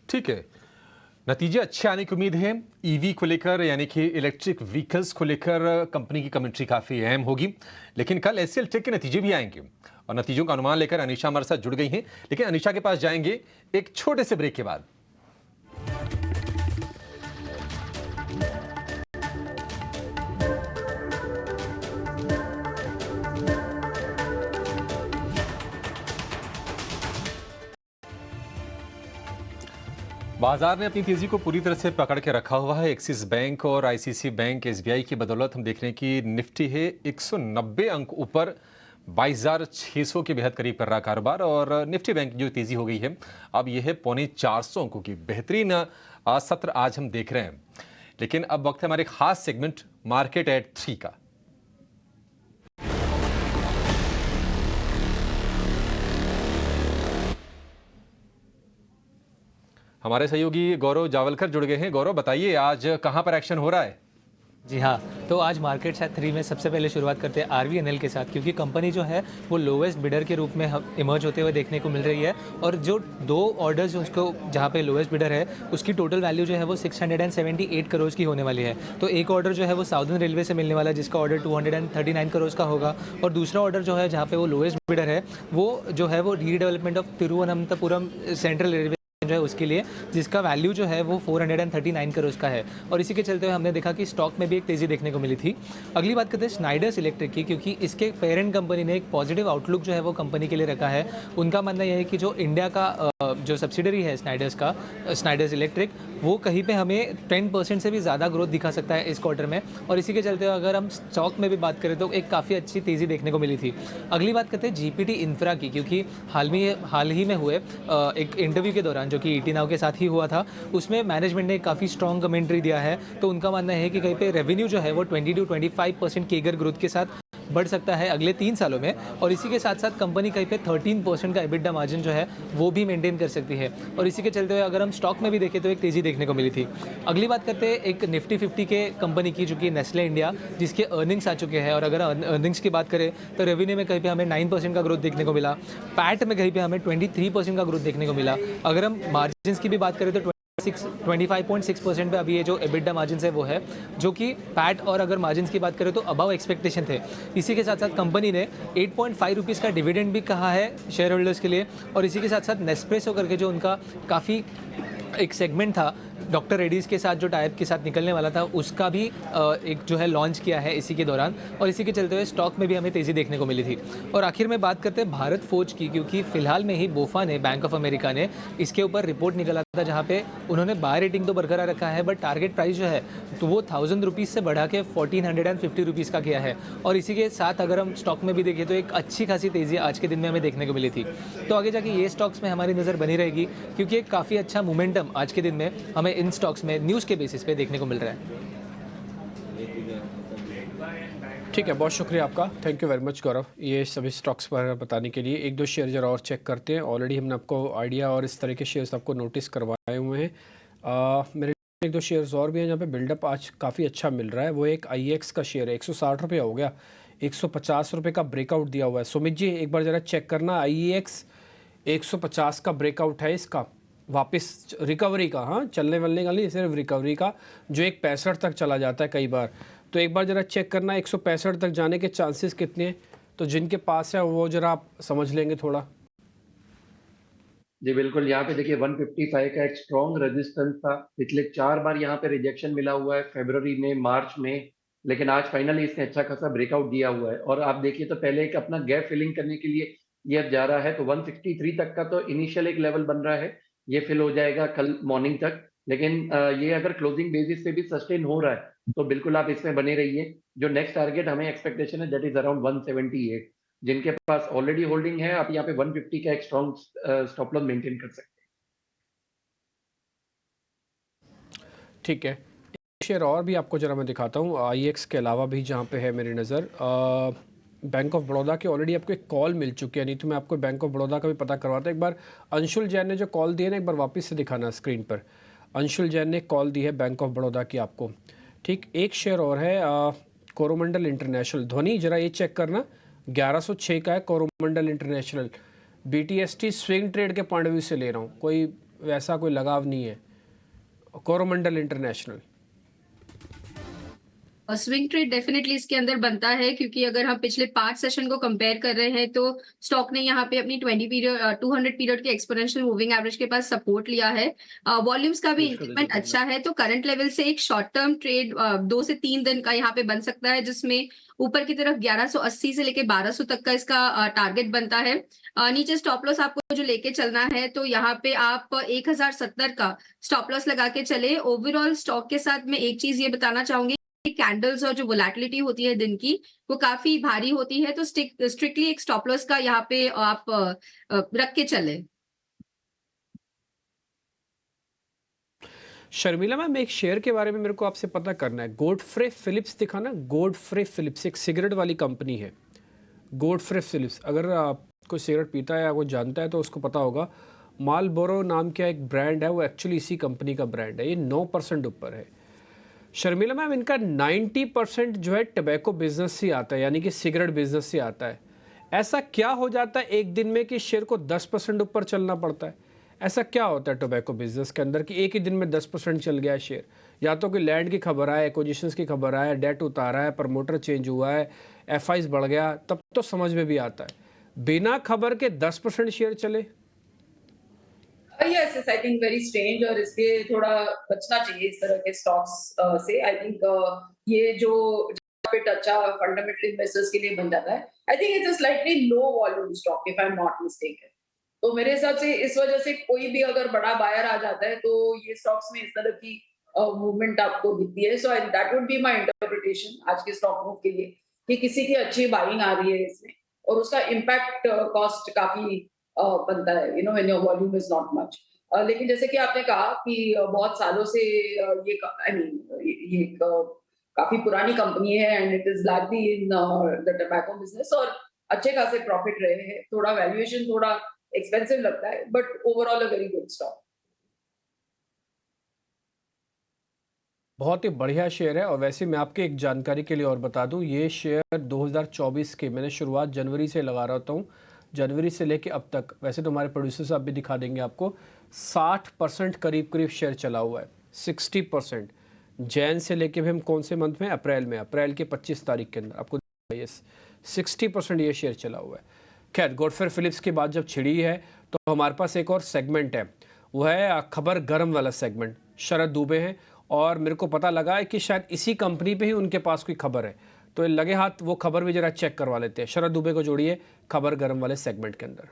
ठीक है, नतीजे अच्छे आने की उम्मीद है। EV को लेकर यानी कि इलेक्ट्रिक व्हीकल्स को लेकर कंपनी की कमेंट्री काफ़ी अहम होगी। लेकिन कल SCL टेक के नतीजे भी आएंगे और नतीजों का अनुमान लेकर अनीशा हमारे साथ जुड़ गई हैं। लेकिन अनीशा के पास जाएंगे एक छोटे से ब्रेक के बाद। बाजार ने अपनी तेजी को पूरी तरह से पकड़ के रखा हुआ है। एक्सिस बैंक और ICICI बैंक, SBI की बदौलत हम देख रहे हैं कि निफ्टी है 190 अंक ऊपर 22,600 के बेहद करीब कर रहा कारोबार। और निफ्टी बैंक जो तेजी हो गई है अब यह है 450 अंकों की। बेहतरीन सत्र आज हम देख रहे हैं। लेकिन अब वक्त है हमारे खास सेगमेंट मार्केट एट 3 का। हमारे सहयोगी गौरव जावलकर जुड़ गए हैं। गौरव, बताइए आज कहां पर एक्शन हो रहा है? जी हाँ, तो आज मार्केट एट 3 में सबसे पहले शुरुआत करते हैं RVNL के साथ, क्योंकि कंपनी जो है वो लोवेस्ट बिडर के रूप में इमर्ज होते हुए देखने को मिल रही है। और जो 2 ऑर्डर्स उसको जहाँ पे लोवेस्ट बिडर है उसकी टोटल वैल्यू जो है वो 678 करोड़ की होने वाली है। तो एक ऑर्डर जो है वो साउदर्न रेलवे से मिलने वाला है, जिसका ऑर्डर 239 करोड़ का होगा। और दूसरा ऑर्डर जो है जहाँ पे वो लोवेस्ट बिडर है वो जो है वो redevelopment of Thiruvananthapuram central railway जो है उसके लिए, जिसका वैल्यू जो है वो 439 करोड़ का है। और इसी के चलते हुए हमने देखा कि स्टॉक में भी एक तेज़ी देखने को मिली थी। अगली बात करते हैं स्नाइडर्स इलेक्ट्रिक की, क्योंकि इसके पेरेंट कंपनी ने एक पॉजिटिव आउटलुक जो है वो कंपनी के लिए रखा है। उनका मानना यह है कि जो इंडिया का जो सब्सिडरी है स्नाइडर्स का, स्नाइडर्स इलेक्ट्रिक, वो कहीं पे हमें 10% से भी ज़्यादा ग्रोथ दिखा सकता है इस क्वार्टर में। और इसी के चलते हुए अगर हम स्टॉक में भी बात करें तो एक काफ़ी अच्छी तेज़ी देखने को मिली थी। अगली बात करते हैं GPT इंफ्रा की, क्योंकि हाल ही में हुए एक इंटरव्यू के दौरान जो कि ET नाउ के साथ ही हुआ था, उसमें मैनेजमेंट ने काफ़ी स्ट्रॉन्ग कमेंट्री दिया है। तो उनका मानना है कि कहीं पे रेवेन्यू जो है वो 20 to 25% केगर ग्रोथ के साथ बढ़ सकता है अगले 3 सालों में, और इसी के साथ साथ कंपनी कहीं पे 13% का एबिटा मार्जिन जो है वो भी मेंटेन कर सकती है। और इसी के चलते हुए अगर हम स्टॉक में भी देखें तो एक तेज़ी देखने को मिली थी। अगली बात करते हैं एक निफ्टी 50 के कंपनी की, जो कि नेस्ले इंडिया, जिसके अर्निंग्स आ चुके हैं। और अगर अर्निंग्स की बात करें तो रेवेन्यू में कहीं पे हमें 9% का ग्रोथ देखने को मिला, पैट में कहीं पे हमें 23% का ग्रोथ देखने को मिला। अगर हम मार्जिन की भी बात करें तो 25.6% पे अभी ये जो एबिटा मार्जिन है वो है, जो कि पैट और अगर मार्जिन की बात करें तो अबव एक्सपेक्टेशन थे। इसी के साथ साथ कंपनी ने 8.5 रुपीज़ का डिविडेंड भी कहा है शेयर होल्डर्स के लिए। और इसी के साथ साथ नेस्प्रेसो करके जो उनका काफ़ी एक सेगमेंट था डॉक्टर रेड्डीज़ के साथ जो टाइप के साथ निकलने वाला था, उसका भी एक जो है लॉन्च किया है इसी के दौरान। और इसी के चलते हुए स्टॉक में भी हमें तेज़ी देखने को मिली थी। और आखिर में बात करते हैं भारत फोर्ज की, क्योंकि फिलहाल में ही बोफा ने, बैंक ऑफ अमेरिका ने, इसके ऊपर रिपोर्ट निकाला था जहाँ पे उन्होंने बाय रेटिंग तो बरकरार रखा है, बट टारगेट प्राइस जो है तो वो 1000 रुपीज़ से बढ़ा के 1450 रुपीज़ का किया है। और इसी के साथ अगर हम स्टॉक में भी देखें तो एक अच्छी खासी तेज़ी आज के दिन में हमें देखने को मिली थी। तो आगे जाके ये स्टॉक्स में हमारी नज़र बनी रहेगी, क्योंकि एक काफ़ी अच्छा मोमेंटम आज के दिन में हमें इन स्टॉक्स में न्यूज़ के बेसिस पे देखने को मिल रहा है। ठीक है, बहुत शुक्रिया आपका, थैंक यू वेरी मच गौरव, ये सभी स्टॉक्स पर बताने के लिए। एक दो शेयर जरा और चेक करते हैं। ऑलरेडी हमने आपको आइडिया और इस तरह के शेयर्स आपको नोटिस करवाए हुए हैं। मेरे एक दो शेयर्स और भी हैं जहाँ पे बिल्डअप आज काफ़ी अच्छा मिल रहा है। वो एक IEX का शेयर है, 160 रुपये हो गया, 150 रुपये का ब्रेकआउट दिया हुआ है। सुमित जी एक बार ज़रा चेक करना, IEX 150 का ब्रेकआउट है इसका, वापस रिकवरी का, हाँ चलने वलने का नहीं, सिर्फ रिकवरी का, जो 165 तक चला जाता है कई बार। तो एक बार ज़रा चेक करना 165 तक जाने के चांसेस कितने हैं, तो जिनके पास है वो ज़रा आप समझ लेंगे थोड़ा। जी बिल्कुल, यहाँ पे देखिए 155 का एक स्ट्रॉन्ग रेजिस्टेंस था। पिछले 4 बार यहाँ पे रिजेक्शन मिला हुआ है, फरवरी में, मार्च में, लेकिन आज फाइनली इसने अच्छा खासा ब्रेकआउट दिया हुआ है। और आप देखिए तो पहले एक अपना गैप फिलिंग करने के लिए ये अब जा रहा है, तो 163 तक का तो इनिशियल एक लेवल बन रहा है, ये फिल हो जाएगा कल मॉर्निंग तक। लेकिन ये अगर क्लोजिंग बेसिस पे भी सस्टेन हो रहा है तो बिल्कुल आप इसमें बने रहिए। जो नेक्स्ट टारगेट हमें एक्सपेक्टेशन है दैट इज अराउंड 178। जिनके पास ऑलरेडी होल्डिंग है, आप यहाँ पे 150 का एक स्ट्रॉन्ग स्टॉप लॉस मेंटेन कर सकते हैं। ठीक है, शेयर और भी आपको जरा मैं दिखाता हूँ IEX के अलावा भी, जहाँ पे है मेरी नज़र बैंक ऑफ बड़ौदा के ऑलरेडी आपको एक कॉल मिल चुकी है। नहीं तो मैं आपको बैंक ऑफ बड़ौदा का भी पता करवाता। एक बार अंशुल जैन ने जो कॉल दी है ना, एक बार वापस से दिखाना स्क्रीन पर। अंशुल जैन ने कॉल दी है बैंक ऑफ बड़ौदा की आपको। ठीक, एक शेयर और है कोरोमंडल इंटरनेशनल। ध्वनि जरा ये चेक करना, 1106 का है Coromandel international. BTST swing trade के पॉइंट ऑफ व्यू से ले रहा हूँ, कोई वैसा कोई लगाव नहीं है। कोरोमंडल इंटरनेशनल और स्विंग ट्रेड डेफिनेटली इसके अंदर बनता है, क्योंकि अगर हम पिछले 5 सेशन को कंपेयर कर रहे हैं तो स्टॉक ने यहाँ पे अपनी 200 पीरियड के एक्सपोनेंशियल मूविंग एवरेज के पास सपोर्ट लिया है। वॉल्यूम्स का भी इंक्रीमेंट अच्छा है, तो करंट लेवल से एक शॉर्ट टर्म ट्रेड 2 से 3 दिन का यहाँ पे बन सकता है, जिसमें ऊपर की तरफ 1180 से लेके 1200 तक का इसका टारगेट बनता है। नीचे स्टॉप लॉस आपको जो लेके चलना है, तो यहाँ पे आप 1070 का स्टॉप लॉस लगा के चले। ओवरऑल स्टॉक के साथ मैं एक चीज ये बताना चाहूंगी, कैंडल्स और जो वोलेटिलिटी होती है दिन की, वो काफी भारी होती है, तो स्ट्रिक्टली एक स्टॉप लॉस का यहाँ पे आप रख के चले। शर्मिला मैम, एक शेयर के बारे में मेरे को आपसे पता करना है। गॉडफ्रे फिलिप्स दिखाना, गॉडफ्रे फिलिप्स एक सिगरेट वाली कंपनी है। गॉडफ्रे फिलिप्स, अगर कोई सिगरेट पीता है या कोई जानता है तो उसको पता होगा। मालबोरो नाम का एक ब्रांड है, वो एक्चुअली इसी कंपनी का ब्रांड है। ये 9% ऊपर है। शर्मिला मैम, इनका 90% जो है टबैको बिजनेस से आता है, यानी कि सिगरेट बिजनेस से आता है। ऐसा क्या हो जाता है एक दिन में कि शेयर को 10% ऊपर चलना पड़ता है? ऐसा क्या होता है टोबैको बिजनेस के अंदर कि एक ही दिन में 10% चल गया है शेयर? या तो कोई लैंड की खबर आए, एक्विजिशंस की खबर आए, डेट उतारा है, प्रमोटर चेंज हुआ है, FIs बढ़ गया, तब तो समझ में भी आता है। बिना खबर के 10% शेयर चले, yes I think very strange, और इसके थोड़ा बचना चाहिए इस तरह के स्टॉक्स से। आई थिंक ये जो अच्छा फंडामेंटल इन्वेस्टर्स के लिए बन जाता है। I think it's a slightly low volume stock if I am not mistaken. तो मेरे हिसाब से इस वजह से कोई भी अगर बड़ा बायर आ जाता है तो ये स्टॉक्स में इस तरह की मूवमेंट आपको दिखती है। So that would be my interpretation आज के स्टॉक मूव के लिए, कि किसी की अच्छी बाइंग आ रही है इसमें और उसका इम्पैक्ट कॉस्ट काफी बनता है, you know, when your volume is not much. लेकिन जैसे कि आपने कहा कि बहुत सालों से ये आई मीन ये काफी पुरानी कंपनी है and it is largely in the tobacco business और अच्छे खासे प्रॉफिट रहे हैं। थोड़ा वैल्यूएशन थोड़ा एक्सपेंसिव लगता है but overall a very good stock. बहुत ही बढ़िया शेयर है। और वैसे मैं आपके एक जानकारी के लिए और बता दूं, ये शेयर 2024 के मैंने शुरुआत जनवरी से लगा रहा हूँ, जनवरी से लेके अब तक। वैसे तो हमारे प्रोड्यूसर साहब भी दिखा देंगे आपको, 60% करीब शेयर चला हुआ है, 60%। जैन से लेके भी हम कौन से मंथ में, अप्रैल के 25 तारीख के अंदर आपको ये 60% ये शेयर चला हुआ है। खैर, गॉडफ्रे फिलिप्स के बाद जब छिड़ी है तो हमारे पास एक और सेगमेंट है, वो है खबर गर्म वाला सेगमेंट। शरद दुबे हैं और मेरे को पता लगा है कि शायद इसी कंपनी पे ही उनके पास कोई खबर है, तो लगे हाथ वो खबर भी जरा चेक करवा लेते हैं। शरद दुबे को जोड़िए खबर गर्म वाले सेगमेंट के अंदर।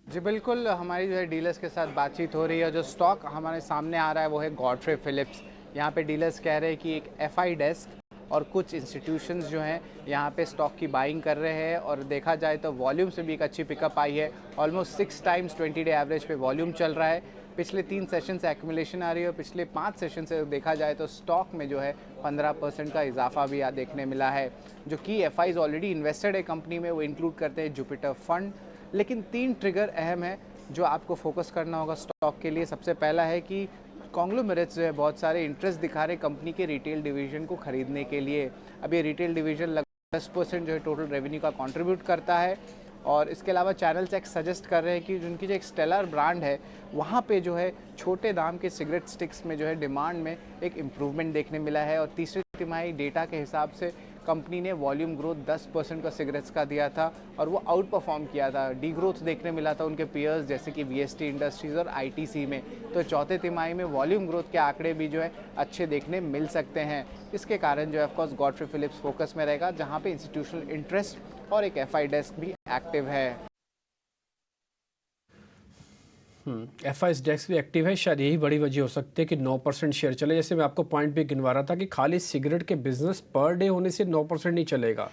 जी बिल्कुल, हमारी जो है डीलर्स के साथ बातचीत हो रही है। जो स्टॉक हमारे सामने आ रहा है वो है गॉडफ्रे फिलिप्स। यहाँ पे डीलर्स कह रहे हैं कि एक एफआई डेस्क और कुछ इंस्टीट्यूशंस जो हैं यहाँ पे स्टॉक की बाइंग कर रहे हैं और देखा जाए तो वॉल्यूम से भी एक अच्छी पिकअप आई है। ऑलमोस्ट 6 टाइम्स 20 डे एवरेज पे वॉल्यूम चल रहा है। पिछले 3 सेशन से एक्यूमुलेशन आ रही है और पिछले 5 सेशन से देखा जाए तो स्टॉक में जो है 15% का इजाफा भी देखने मिला है। जो की एफआईज ऑलरेडी इन्वेस्टेड है कंपनी में वो इंक्लूड करते हैं जुपिटर फंड। लेकिन 3 ट्रिगर अहम है जो आपको फोकस करना होगा स्टॉक के लिए। सबसे पहला है कि कॉन्ग्लोमेरेट्स जो है बहुत सारे इंटरेस्ट दिखा रहे कंपनी के रिटेल डिवीजन को खरीदने के लिए। अब ये रिटेल डिवीजन लगभग 10% जो है टोटल रेवेन्यू का कंट्रीब्यूट करता है। और इसके अलावा चैनल चेक सजेस्ट कर रहे हैं कि उनकी जो एक स्टेलर ब्रांड है वहाँ पे जो है छोटे दाम के सिगरेट स्टिक्स में जो है डिमांड में एक इम्प्रूवमेंट देखने मिला है। और तीसरी तिमाही डेटा के हिसाब से कंपनी ने वॉल्यूम ग्रोथ 10% का सिगरेट्स का दिया था और वो आउट परफॉर्म किया था। डी ग्रोथ देखने मिला था उनके पीयर्स जैसे कि वीएसटी इंडस्ट्रीज़ और आईटीसी में। तो चौथे तिमाही में वॉल्यूम ग्रोथ के आंकड़े भी जो है अच्छे देखने मिल सकते हैं। इसके कारण जो है ऑफकोर्स गॉडफ्रे फिलिप्स फोकस में रहेगा, जहाँ पे इंस्टीट्यूशनल इंटरेस्ट और एक एफआई डेस्क भी एक्टिव है। एफआईएस डेस्क भी एक्टिव है, शायद यही बड़ी वजह हो सकती है कि 9% शेयर चले। जैसे मैं आपको पॉइंट भी गिनवा रहा था कि खाली सिगरेट के बिजनेस पर डे होने से 9% नहीं चलेगा,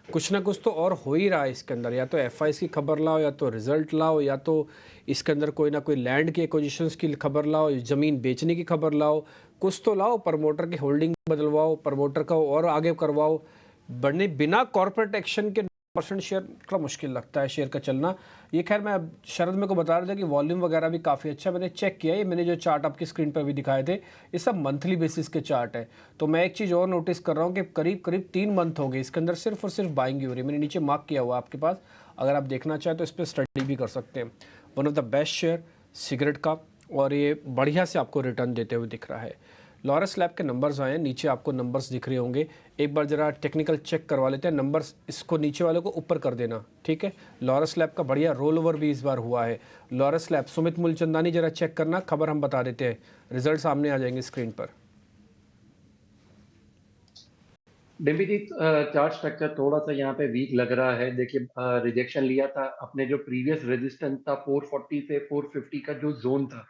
कुछ ना कुछ तो और हो ही रहा है इसके अंदर। या तो एफआईएस की खबर लाओ, या तो रिजल्ट लाओ, या तो इसके अंदर कोई ना कोई लैंड की एक्विजिशंस की खबर लाओ, ज़मीन बेचने की खबर लाओ, कुछ तो लाओ। प्रमोटर की होल्डिंग बदलवाओ, प्रमोटर का और आगे करवाओ। बढ़ने बिना कॉर्पोरेट एक्शन के 9% शेयर का मुश्किल लगता है शेयर का चलना। ये खैर मैं शरद मेरे को बता रहा था कि वॉल्यूम वगैरह भी काफ़ी अच्छा, मैंने चेक किया। ये मैंने जो चार्ट आपकी स्क्रीन पर भी दिखाए थे ये सब मंथली बेसिस के चार्ट है। तो मैं एक चीज़ और नोटिस कर रहा हूँ कि करीब 3 मंथ हो गए इसके अंदर सिर्फ और सिर्फ बाइंग ही हो रही है। मैंने नीचे मार्क किया हुआ आपके पास, अगर आप देखना चाहें तो इस पर स्टडी भी कर सकते हैं। One of the best share cigarette का, और ये बढ़िया से आपको रिटर्न देते हुए दिख रहा है। लॉरस लैब के नंबर्स आए हैं, नीचे आपको नंबर्स दिख रहे होंगे। एक बार ज़रा टेक्निकल चेक करवा लेते हैं नंबर्स, इसको नीचे वाले को ऊपर कर देना, ठीक है। लॉरस लैब का बढ़िया रोल ओवर भी इस बार हुआ है। लॉरस लैब, सुमित मूलचंदानी जरा चेक करना, खबर हम बता देते हैं, रिजल्ट सामने आ जाएंगे स्क्रीन पर। डिम्पी जी, चार्ट स्ट्रक्चर थोड़ा सा यहाँ पे वीक लग रहा है। देखिए, रिजेक्शन लिया था अपने, जो प्रीवियस रेजिस्टेंस था 440 से 450 का जो जोन था,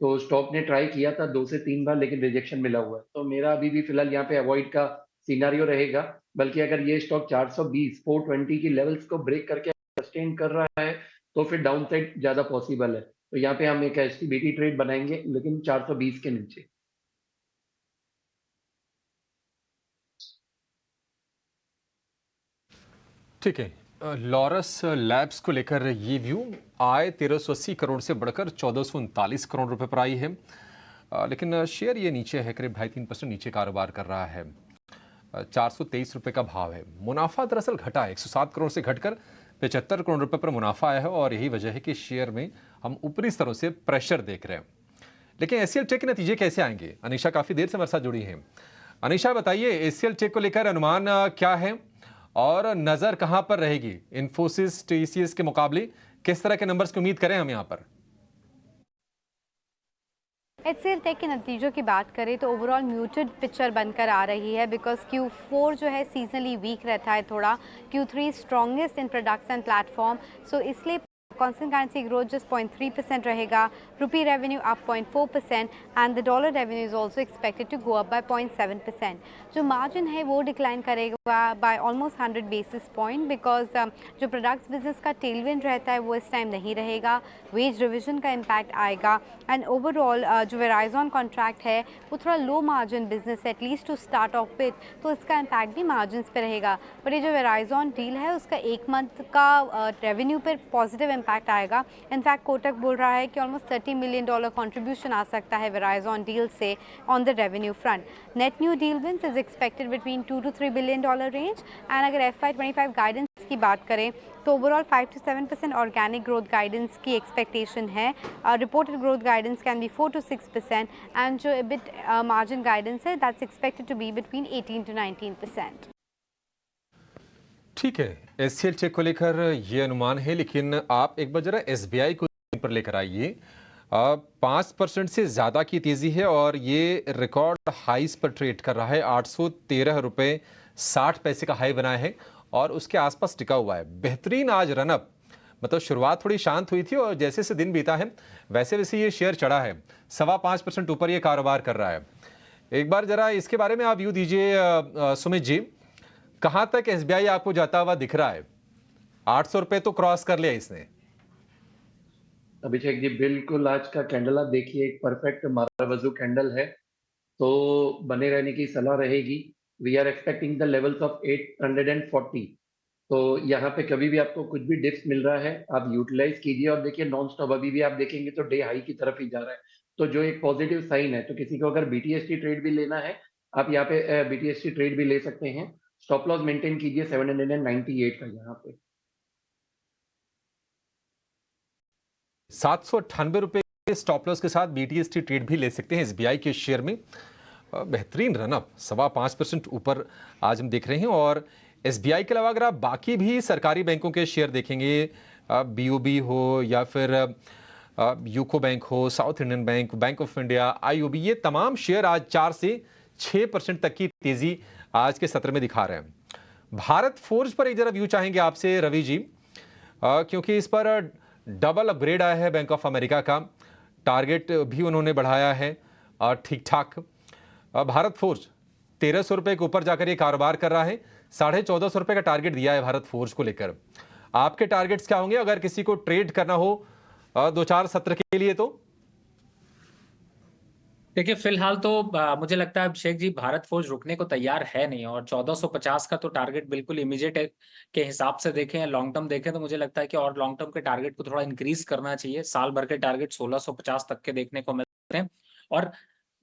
तो स्टॉक ने ट्राई किया था 2 से 3 बार, लेकिन रिजेक्शन मिला हुआ है। तो मेरा अभी भी फिलहाल यहाँ पे अवॉइड का सिनारियो रहेगा। बल्कि अगर ये स्टॉक 420 420 की लेवल्स को ब्रेक करके सस्टेन कर रहा है तो फिर डाउन साइड ज्यादा पॉसिबल है। तो यहाँ पे हम एक एसटीबीटी ट्रेड बनाएंगे, लेकिन 420 के नीचे। ठीक है, लॉरस लैब्स को लेकर ये व्यू। आय 1380 करोड़ से बढ़कर 1439 करोड़ रुपए पर आई है, लेकिन शेयर ये नीचे है, करीब 2.5-3% नीचे कारोबार कर रहा है। 423 रुपए का भाव है। मुनाफा दरअसल घटा है, 107 करोड़ से घटकर 75 करोड़ रुपए पर मुनाफा आया है, और यही वजह है कि शेयर में हम ऊपरी स्तरों से प्रेशर देख रहे हैं। लेकिन एसीएल टेक के नतीजे कैसे आएंगे? अनिशा काफी देर से हमारे साथ जुड़ी हैं। अनिशा बताइए, एसीएल टेक को लेकर अनुमान क्या है और नजर कहां पर रहेगी? इन्फोसिस, टीसीएस के मुकाबले किस तरह के नंबर्स की उम्मीद करें हम यहां पर? एचसीएल टेक के नतीजों की बात करें तो ओवरऑल म्यूटेड पिक्चर बनकर आ रही है, बिकॉज Q4 जो है सीजनली वीक रहता है थोड़ा, Q3 strongest in products and platform, so इसलिए constant currency growth just 0.3% रहेगा, rupee revenue up 0.4% and the dollar revenue is also expected to go up by 0.7%. जो margin है वो decline करेगा by almost 100 basis point because जो products business का tailwind रहता है वो इस time नहीं रहेगा, wage revision का impact आएगा and overall जो Verizon contract है वो थोड़ा low margin business at least to start off with, तो इसका impact भी margins पे रहेगा. पर ये जो Verizon deal है उसका एक मंथ का रेवेन्यू पर पॉजिटिव इम्पैक्ट आएगा. इनफैक्ट कोटक बोल रहा है कि ऑलमोस्ट $30 मिलियन कंट्रीब्यूशन आ सकता है Verizon डील से on the revenue front. Net new deal wins is expected between $2 to $3 billion range and अगर FY25 गाइडेंस की बात करें तो overall 5 to 7% organic growth guidance की एक्सपेक्टेशन है. Reported growth guidance can be 4 to 6% and जो EBIT margin guidance है that's expected to be between 18 to 19%. ठीक है, एचसीएल चेक को लेकर ये अनुमान है, लेकिन आप एक बार जरा एसबीआई को पर लेकर आइए. 5% से ज़्यादा की तेज़ी है और ये रिकॉर्ड हाइस पर ट्रेड कर रहा है. 813 रुपये 60 पैसे का हाई बनाया है और उसके आसपास टिका हुआ है. बेहतरीन आज रनअप, मतलब शुरुआत थोड़ी शांत हुई थी और जैसे जैसे दिन बीता है वैसे वैसे ये शेयर चढ़ा है. 5.25% ऊपर ये कारोबार कर रहा है. एक बार जरा इसके बारे में आप व्यू दीजिए सुमित जी, कहां तक एसबीआई आपको जाता हुआ दिख रहा है? 800 रुपए तो क्रॉस कर लिया इसने. अभिषेक जी बिल्कुल, आज का कैंडल आप देखिए, एक परफेक्ट मारावजू कैंडल है, तो बने रहने की सलाह रहेगी. We are expecting the levels of 840. तो यहाँ पे कभी भी आपको कुछ भी डिप्स मिल रहा है आप यूटिलाइज कीजिए और देखिए नॉन स्टॉप अभी भी आप देखेंगे तो डे हाई की तरफ ही जा रहा है, तो जो एक पॉजिटिव साइन है. तो किसी को अगर बीटीएसटी ट्रेड भी लेना है आप यहाँ पे बीटीएसटी ट्रेड भी ले सकते हैं. स्टॉप लॉस मेंटेन कीजिए 798 का. यहाँ पे 798 रुपए के स्टॉप लॉस के साथ बीटीएसटी ट्रेड भी ले सकते हैं एसबीआई के शेयर में. बेहतरीन रनअप 5.25% ऊपर आज हम देख रहे हैं. और एसबीआई के अलावा अगर आप बाकी भी सरकारी बैंकों के शेयर देखेंगे, बीओबी हो या फिर यूको बैंक हो, south Indian bank, bank of India, IOB, ये तमाम शेयर आज 4 से 6% तक की तेजी आज के सत्र में दिखा रहे हैं. भारत फोर्ज पर एक जरा व्यू चाहेंगे आपसे रवि जी, क्योंकि इस पर डबल अपग्रेड आया है बैंक ऑफ अमेरिका का. टारगेट भी उन्होंने बढ़ाया है ठीक ठाक. भारत फोर्ज 1300 रुपए के ऊपर जाकर ये कारोबार कर रहा है. 1450 रुपए का टारगेट दिया है भारत फोर्ज को लेकर. आपके टारगेट्स क्या होंगे अगर किसी को ट्रेड करना हो 2-4 सत्र के लिए? तो देखिए फिलहाल तो मुझे लगता है अभिषेक जी भारत फोर्ज रुकने को तैयार है नहीं, और 1450 का तो टारगेट बिल्कुल इमीडिएट के हिसाब से देखें, लॉन्ग टर्म देखें तो मुझे लगता है कि और लॉन्ग टर्म के टारगेट को थोड़ा इंक्रीज करना चाहिए. साल भर के टारगेट 1650 तक के देखने को मिलते हैं. और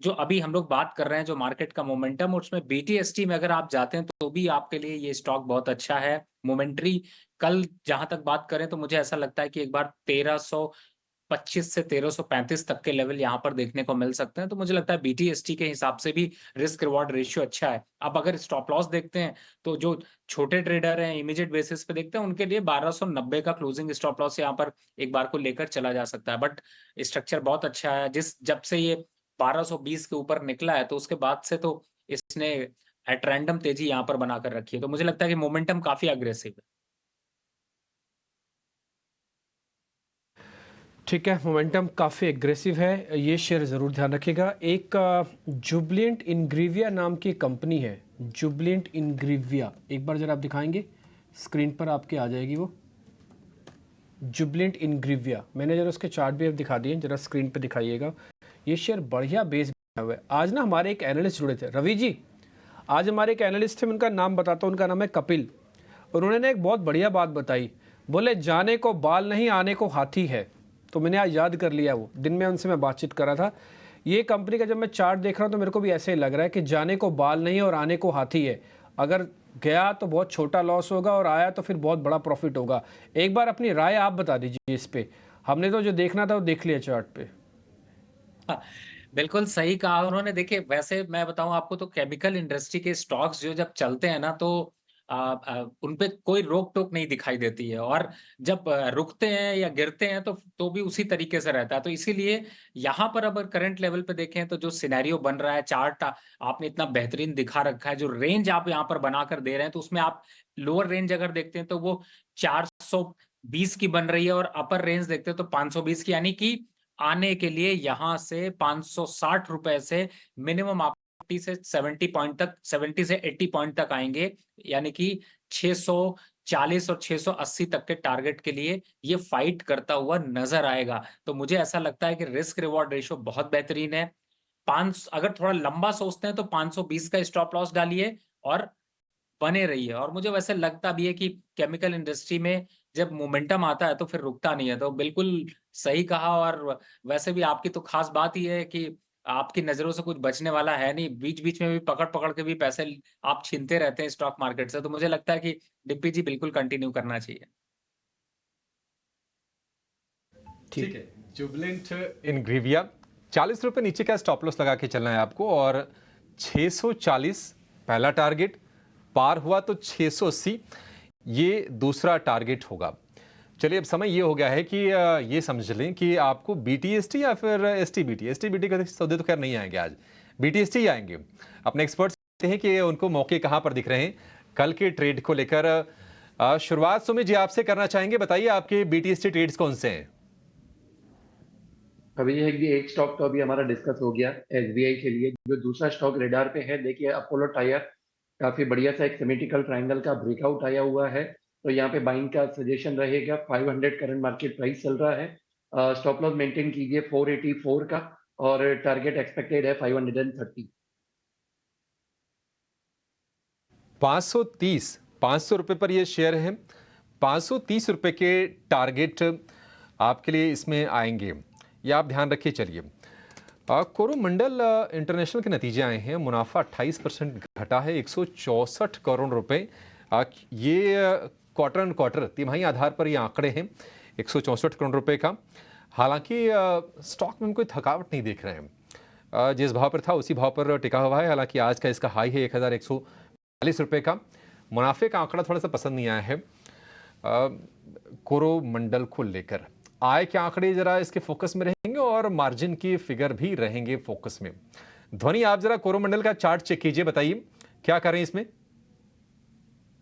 जो अभी हम लोग बात कर रहे हैं जो मार्केट का मोमेंटम, उसमें बीटीएसटी में अगर आप जाते हैं तो भी आपके लिए ये स्टॉक बहुत अच्छा है. मोमेंट्री कल जहां तक बात करें तो मुझे ऐसा लगता है कि एक बार 1325 से 1335 तक के लेवल यहाँ पर देखने को मिल सकते हैं. तो मुझे लगता है बीटीएसटी के हिसाब से भी रिस्क रिवॉर्ड रेशियो अच्छा है. अब अगर स्टॉप लॉस देखते हैं तो जो छोटे ट्रेडर हैं इमीडिएट बेसिस पे देखते हैं उनके लिए 1290 का क्लोजिंग स्टॉप लॉस यहाँ पर एक बार को लेकर चला जा सकता है. बट स्ट्रक्चर बहुत अच्छा है. जब से ये 1220 के ऊपर निकला है तो उसके बाद से तो इसने एट रैंडम तेजी यहाँ पर बनाकर रखी है. तो मुझे लगता है कि मोमेंटम काफी अग्रेसिव है. ठीक है, मोमेंटम काफ़ी एग्रेसिव है, ये शेयर ज़रूर ध्यान रखिएगा. एक जुबलेंट इनग्रीविया नाम की कंपनी है, जुबलेंट इनग्रीविया. एक बार जरा आप दिखाएंगे, स्क्रीन पर आपके आ जाएगी वो जुबलेंट इनग्रीविया. मैंने जरा उसके चार्ट भी अब दिखा दिए, जरा स्क्रीन पर दिखाइएगा. ये शेयर बढ़िया बेस बना हुआ है. आज ना हमारे एक एनालिस्ट जुड़े थे, रवि जी. आज हमारे एक एनालिस्ट थे, उनका नाम बताता हूँ, उनका नाम है कपिल. उन्होंने ना एक बहुत बढ़िया बात बताई. बोले जाने को बाल नहीं आने को हाथी है. तो मैंने आज याद कर लिया, वो दिन में उनसे मैं बातचीत कर रहा था. ये कंपनी का जब मैं चार्ट देख रहा हूँ तो मेरे को भी ऐसे ही लग रहा है कि जाने को बाल नहीं और आने को हाथी है. अगर गया तो बहुत छोटा लॉस होगा और आया तो फिर बहुत बड़ा प्रॉफिट होगा. एक बार अपनी राय आप बता दीजिए इस पे. हमने तो जो देखना था वो देख लिया चार्ट पे. हाँ, बिल्कुल सही कहा उन्होंने. देखिए वैसे मैं बताऊं आपको तो केमिकल इंडस्ट्री के स्टॉक्स जो जब चलते हैं ना तो उन पे कोई रोक टोक नहीं दिखाई देती है, और जब रुकते हैं या गिरते हैं तो भी उसी तरीके से रहता है. तो इसीलिए यहाँ पर अगर करंट लेवल पे देखें तो जो सिनेरियो बन रहा है, चार्ट आपने इतना बेहतरीन दिखा रखा है, जो रेंज आप यहाँ पर बनाकर दे रहे हैं तो उसमें आप लोअर रेंज अगर देखते हैं तो वो 20 की बन रही है और अपर रेंज देखते हो तो 520 की, यानी कि आने के लिए यहां से 560 रुपए से मिनिमम आप 50 से 70 पॉइंट तक, 70 से 80 पॉइंट तक आएंगे, यानी कि 640 और 680 तक के टारगेट के लिए ये फाइट करता हुआ नजर आएगा। तो मुझे ऐसा लगता है कि रिस्क रिवॉर्ड रेशियो बहुत बेहतरीन है। अगर थोड़ा लंबा सोचते हैं तो 520 का स्टॉप लॉस डालिए और बने रही है। और मुझे वैसे लगता भी है कि केमिकल इंडस्ट्री में जब मोमेंटम आता है तो फिर रुकता नहीं है। तो बिल्कुल सही कहा। और वैसे भी आपकी तो खास बात ही है कि आपकी नजरों से कुछ बचने वाला है नहीं, बीच बीच में भी पकड़ पकड़ के भी पैसे आप छीनते रहते हैं स्टॉक मार्केट से। तो मुझे लगता है कि डिप्पी जी बिल्कुल कंटिन्यू करना चाहिए। ठीक है, जुबिलेंट इनग्रीविया 40 रुपए नीचे का स्टॉप लॉस लगा के चलना है आपको, और 640 पहला टारगेट, पार हुआ तो 680 ये दूसरा टारगेट होगा। चलिए, अब समय ये हो गया है कि ये समझ लें कि आपको BTST या फिर STBT का सौदे तो खैर नहीं आएंगे आज, BTST ही आएंगे। अपने एक्सपर्ट्स कहते हैं कि उनको मौके कहाँ पर दिख रहे हैं कल के ट्रेड को लेकर। शुरुआत सुमित जी आपसे करना चाहेंगे, बताइए आपके BTST ट्रेड्स कौन से हैं? अभी एक स्टॉक तो अभी हमारा डिस्कस हो गया SBI के लिए। जो दूसरा स्टॉक रेडार पे है, देखिए अपोलो टायर, काफी बढ़िया सा एक सिमेट्रिकल ट्रायंगल का ब्रेकआउट आया हुआ है, तो यहाँ पे बाइंग का सजेशन रहेगा। 500 करंट मार्केट प्राइस चल रहा है। स्टॉप लॉस मेंटेन कीजिए 484 का, और टारगेट एक्सपेक्टेड है 530। 500 रुपए पर ये शेयर है। 530 रुपए के टारगेट आपके लिए इसमें आएंगे, ये आप ध्यान रखिए। चलिए, कोरोमंडल इंटरनेशनल के नतीजे आए हैं। मुनाफा 28% घटा है, 164 करोड़ रुपए। ये क्वार्टर ऑन क्वार्टर तिमाही आधार पर ये आंकड़े हैं 164 करोड़ रुपए का। हालांकि स्टॉक में कोई थकावट नहीं देख रहे हैं, जिस भाव पर था उसी भाव पर टिका हुआ है। हालांकि आज का इसका हाई है 1140 रुपए का। मुनाफे का आंकड़ा थोड़ा सा पसंद नहीं आया है कोरोमंडल को लेकर। आय के आंकड़े जरा इसके फोकस में रहेंगे और मार्जिन की फिगर भी रहेंगे फोकस में। ध्वनि, आप जरा कोरोमंडल का चार्ट चेक कीजिए, बताइए क्या करें इसमें।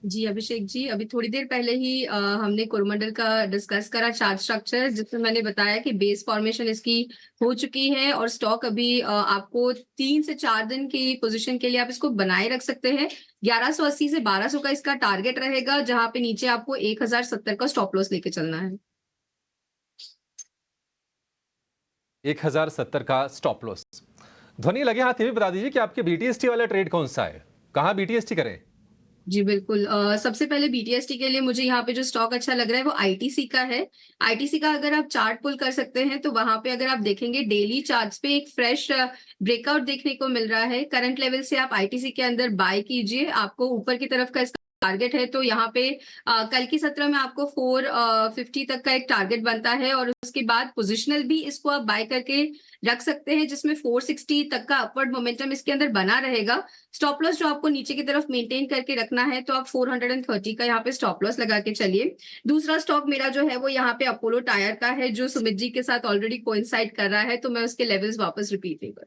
जी अभिषेक जी, अभी थोड़ी देर पहले ही हमने कोरोमंडल का डिस्कस करा चार्ट स्ट्रक्चर, जिसमें मैंने बताया कि बेस फॉर्मेशन इसकी हो चुकी है और स्टॉक अभी आपको 3 से 4 दिन की पोजीशन के लिए आप इसको बनाए रख सकते हैं। 1180 से 1200 का इसका टारगेट रहेगा, जहां पे नीचे आपको 1070 का स्टॉप लॉस लेके चलना है। 1070 का स्टॉप लॉस। ध्वनि, लगे हाथ ये भी बता दीजिए कि आपके BTST वाला ट्रेड कौन सा है, कहाँ BTST करें? जी बिल्कुल। सबसे पहले BTST के लिए मुझे यहाँ पे जो स्टॉक अच्छा लग रहा है वो ITC का है। ITC का अगर आप चार्ट पुल कर सकते हैं तो वहां पे अगर आप देखेंगे डेली चार्ट्स पे एक फ्रेश ब्रेकआउट देखने को मिल रहा है। करंट लेवल से आप ITC के अंदर बाय कीजिए, आपको ऊपर की तरफ का इसका टारगेट है। तो यहाँ पे कल की सत्र में आपको 450 तक का एक टारगेट बनता है, और उसके बाद पोजिशनल भी इसको आप बाय करके रख सकते हैं, जिसमें 460 तक का अपवर्ड मोमेंटम इसके अंदर बना रहेगा। स्टॉप लॉस जो आपको नीचे की तरफ मेंटेन करके रखना है, तो आप 430 का यहाँ पे स्टॉप लॉस लगा के चलिए। दूसरा स्टॉक मेरा जो है वो यहाँ पे अपोलो टायर का है, जो सुमित जी के साथ ऑलरेडी कोइंसाइड कर रहा है, तो मैं उसके लेवल्स वापस रिपीट नहीं कर।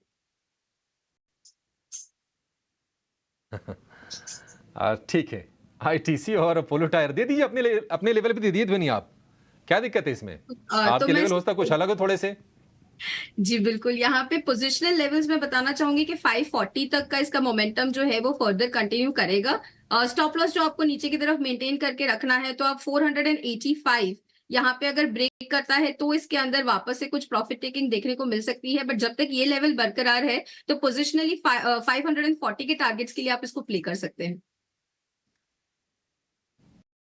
ठीक है, ITC और अपोलो टायर दे दीजिए, अपने लेवल पे दे दीजिए। ध्वनि, आप क्या दिक्कत है इसमें? आपके लेवल होता कुछ अलग हो थोड़े से। जी बिल्कुल, यहाँ पे पोजिशनल लेवल्स में बताना चाहूंगी कि 540 तक का इसका मोमेंटम जो है वो फर्दर कंटिन्यू करेगा। स्टॉप लॉस जो आपको नीचे की तरफ मेंटेन करके रखना है, तो आप 485 यहाँ पे अगर ब्रेक करता है तो इसके अंदर वापस से कुछ प्रॉफिट टेकिंग देखने को मिल सकती है। बट जब तक ये लेवल बरकरार है तो पोजिशनली 540 के टारगेट्स के लिए आप इसको प्ले कर सकते हैं।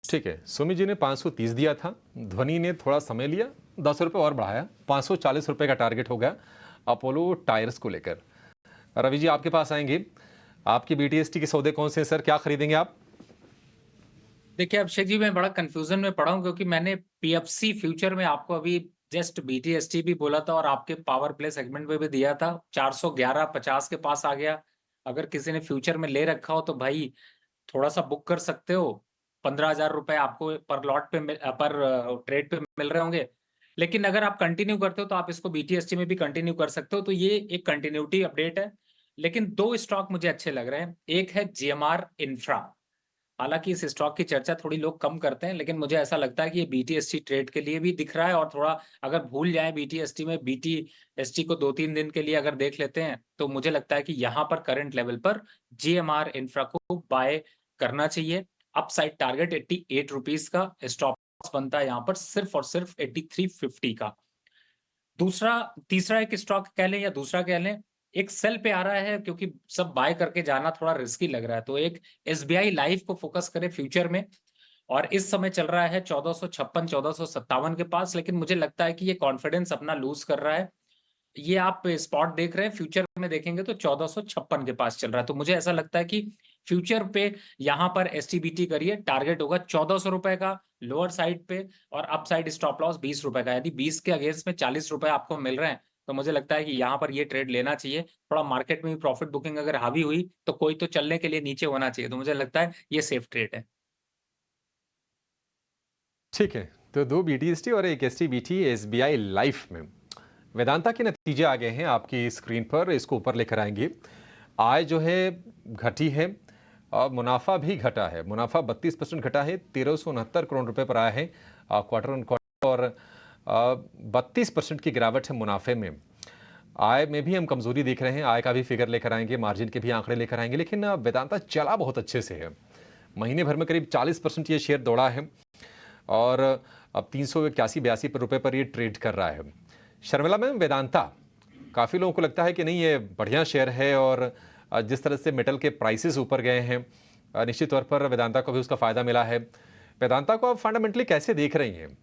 ठीक है, सुमित जी ने 530 दिया था, ध्वनि ने थोड़ा समय लिया, 10 रुपए और बढ़ाया, 540 रुपए का टारगेट हो गया अपोलो टायर्स को लेकर। रवि जी आपके पास आएंगे, आपकी BTST के सौदे कौन से हैं सर, क्या खरीदेंगे आप? देखिए अभिषेक जी, मैं बड़ा कंफ्यूजन में पड़ा हूं, क्योंकि मैंने PFC फ्यूचर में आपको अभी जस्ट BTST भी बोला था और आपके पावर प्ले सेगमेंट में भी दिया था। 411.50 के पास आ गया। अगर किसी ने फ्यूचर में ले रखा हो तो भाई थोड़ा सा बुक कर सकते हो। 15,000 रुपए आपको पर लॉट पे पर ट्रेड पे मिल रहे होंगे। लेकिन अगर आप कंटिन्यू करते हो तो आप इसको BTST में भी कंटिन्यू कर सकते हो। तो ये एक कंटिन्यूटी अपडेट है। लेकिन 2 स्टॉक मुझे अच्छे लग रहे हैं। एक है GMR इंफ्रा। हालांकि इस स्टॉक की चर्चा थोड़ी लोग कम करते हैं, लेकिन मुझे ऐसा लगता है कि ये बीटीएसटी ट्रेड के लिए भी दिख रहा है। और थोड़ा अगर भूल जाए बीटीएसटी में, बीटीएसटी को 2-3 दिन के लिए अगर देख लेते हैं, तो मुझे लगता है कि यहाँ पर करंट लेवल पर जीएमआर इंफ्रा को बाय करना चाहिए। अपसाइड टारगेट 88 रुपीज का, स्टॉप लॉस बनता है यहाँ पर सिर्फ और सिर्फ 83.50 का। तीसरा एक स्टॉक कह लें या दूसरा कह लें, एक सेल पे आ रहा है क्योंकि सब बाय करके जाना थोड़ा रिस्की लग रहा है, तो एक एसबीआई लाइफ को फोकस करें फ्यूचर में। और इस समय चल रहा है 1456 1457 के पास, लेकिन मुझे लगता है कि ये कॉन्फिडेंस अपना लूज कर रहा है। ये आप स्पॉट देख रहे हैं, फ्यूचर में देखेंगे तो 1456 के पास चल रहा है। तो मुझे ऐसा लगता है कि फ्यूचर पे यहाँ पर एसटीबीटी करिए, टारगेट होगा 1400 रुपए का लोअर साइड पे, और अप साइड स्टॉप लॉस 20 रुपए का। यदि 20 के अगेंस्ट में 40 रुपए आपको मिल रहे हैं, तो मुझे लगता है कि यहाँ पर ये ट्रेड लेना चाहिए। थोड़ा मार्केट में भी प्रॉफिट बुकिंग अगर हावी हुई तो कोई तो चलने के लिए नीचे होना चाहिए, तो मुझे लगता है ये सेफ ट्रेड है। ठीक है, तो 2 बीटीएसटी और एक एसटीबीटी एसबीआई लाइफ में। वेदांता के नतीजे आ गए हैं आपकी स्क्रीन पर, इसको ऊपर लेकर आएंगे। आय जो है घटी है और मुनाफा भी घटा है। मुनाफा 32% घटा है, 1369 करोड़ रुपए पर आया है क्वार्टर ऑन क्वार्टर, और 32% की गिरावट है मुनाफे में। आय में भी हम कमजोरी देख रहे हैं, आय का भी फिगर लेकर आएंगे, मार्जिन के भी आंकड़े लेकर आएंगे, लेकिन वेदांता चला बहुत अच्छे से है। महीने भर में करीब 40% ये शेयर दौड़ा है और अब 381-82 रुपए पर ये ट्रेड कर रहा है। शर्मिला मैम, वेदांता काफ़ी लोगों को लगता है कि नहीं ये बढ़िया शेयर है, और जिस तरह से मेटल के प्राइसेस ऊपर गए हैं, निश्चित तौर पर वेदांता को भी उसका फ़ायदा मिला है। वेदांता को आप फंडामेंटली कैसे देख रही हैं,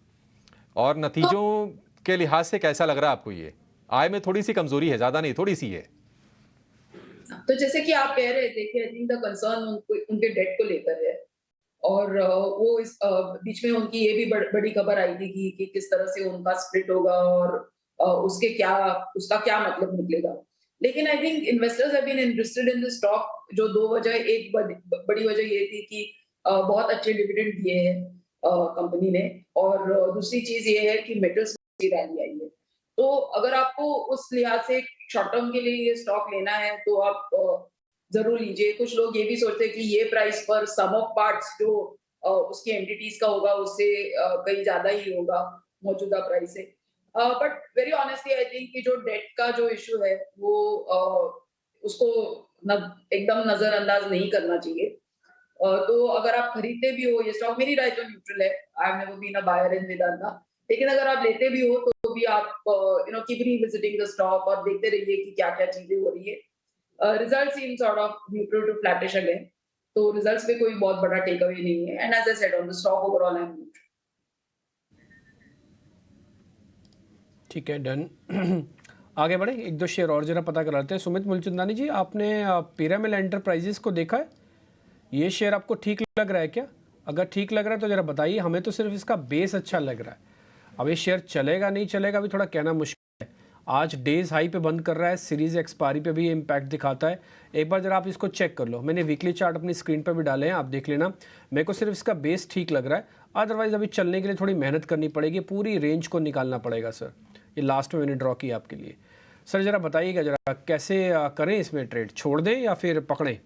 और नतीजों के लिहाज से कैसा लग रहा है आपको? ये आय में थोड़ी सी कमजोरी है, ज़्यादा नहीं, थोड़ी सी है। तो जैसे कि आप कह रहे थे कि आई थिंक द कंसर्न उनके डेट को लेकर है, और वो इस बीच में उनकी ये भी बड़ी खबर आई थी कि किस तरह से उनका स्प्लिट होगा और उसका क्या मतलब निकलेगा। लेकिन I think investors have been interested in the stock, जो 2 वजह, एक बड़ी वजह ये थी कि बहुत अच्छे डिविडेंड दिए हैं कंपनी ने, और दूसरी चीज ये है कि मेटल्स की रैली आई है। तो अगर आपको उस लिहाज से शॉर्ट टर्म के लिए ये स्टॉक लेना है तो आप जरूर लीजिए। कुछ लोग ये भी सोचते हैं कि ये प्राइस पर सम ऑफ पार्ट्स जो उसकी एंटिटीज का होगा उससे कहीं ज्यादा ही होगा मौजूदा प्राइस से। But very honestly I think कि जो डेट का जो इशू है वो उसको एकदम नजरअंदाज नहीं करना चाहिए। तो अगर आप खरीदते भी हो ये स्टॉक, मेरी राय तो न्यूट्रल है, I have never been a buyer in Vedanta, लेकिन अगर आप लेते भी हो तो भी आप कीप रिविजिटिंग द स्टॉक और देखते रहिए कि क्या क्या चीजें हो रही है। Result seem sort of neutral to flattish again, तो रिजल्ट्स पे कोई बहुत बड़ा टेक अवे नहीं है, and as I said on the stock overall I am neutral. ठीक है, डन। आगे बढ़े, एक दो शेयर और जरा पता कर लेते हैं। सुमित मूलचंदानी जी, आपने पिरामिल एंटरप्राइजेस को देखा है? ये शेयर आपको ठीक लग रहा है क्या? अगर ठीक लग रहा है तो जरा बताइए, हमें तो सिर्फ इसका बेस अच्छा लग रहा है। अब ये शेयर चलेगा नहीं चलेगा अभी थोड़ा कहना मुश्किल है। आज डेज हाई पे बंद कर रहा है, सीरीज एक्सपायरी पे भी ये इम्पैक्ट दिखाता है। एक बार जरा आप इसको चेक कर लो, मैंने वीकली चार्ट अपनी स्क्रीन पर भी डाले हैं, आप देख लेना। मेरे को सिर्फ इसका बेस ठीक लग रहा है, अदरवाइज अभी चलने के लिए थोड़ी मेहनत करनी पड़ेगी, पूरी रेंज को निकालना पड़ेगा सर। ये लास्ट में मैंने ड्रॉ किया आपके लिए। सर जरा बताइएगा जरा कैसे करें इसमें ट्रेड, छोड़ दें या फिर पकड़ें?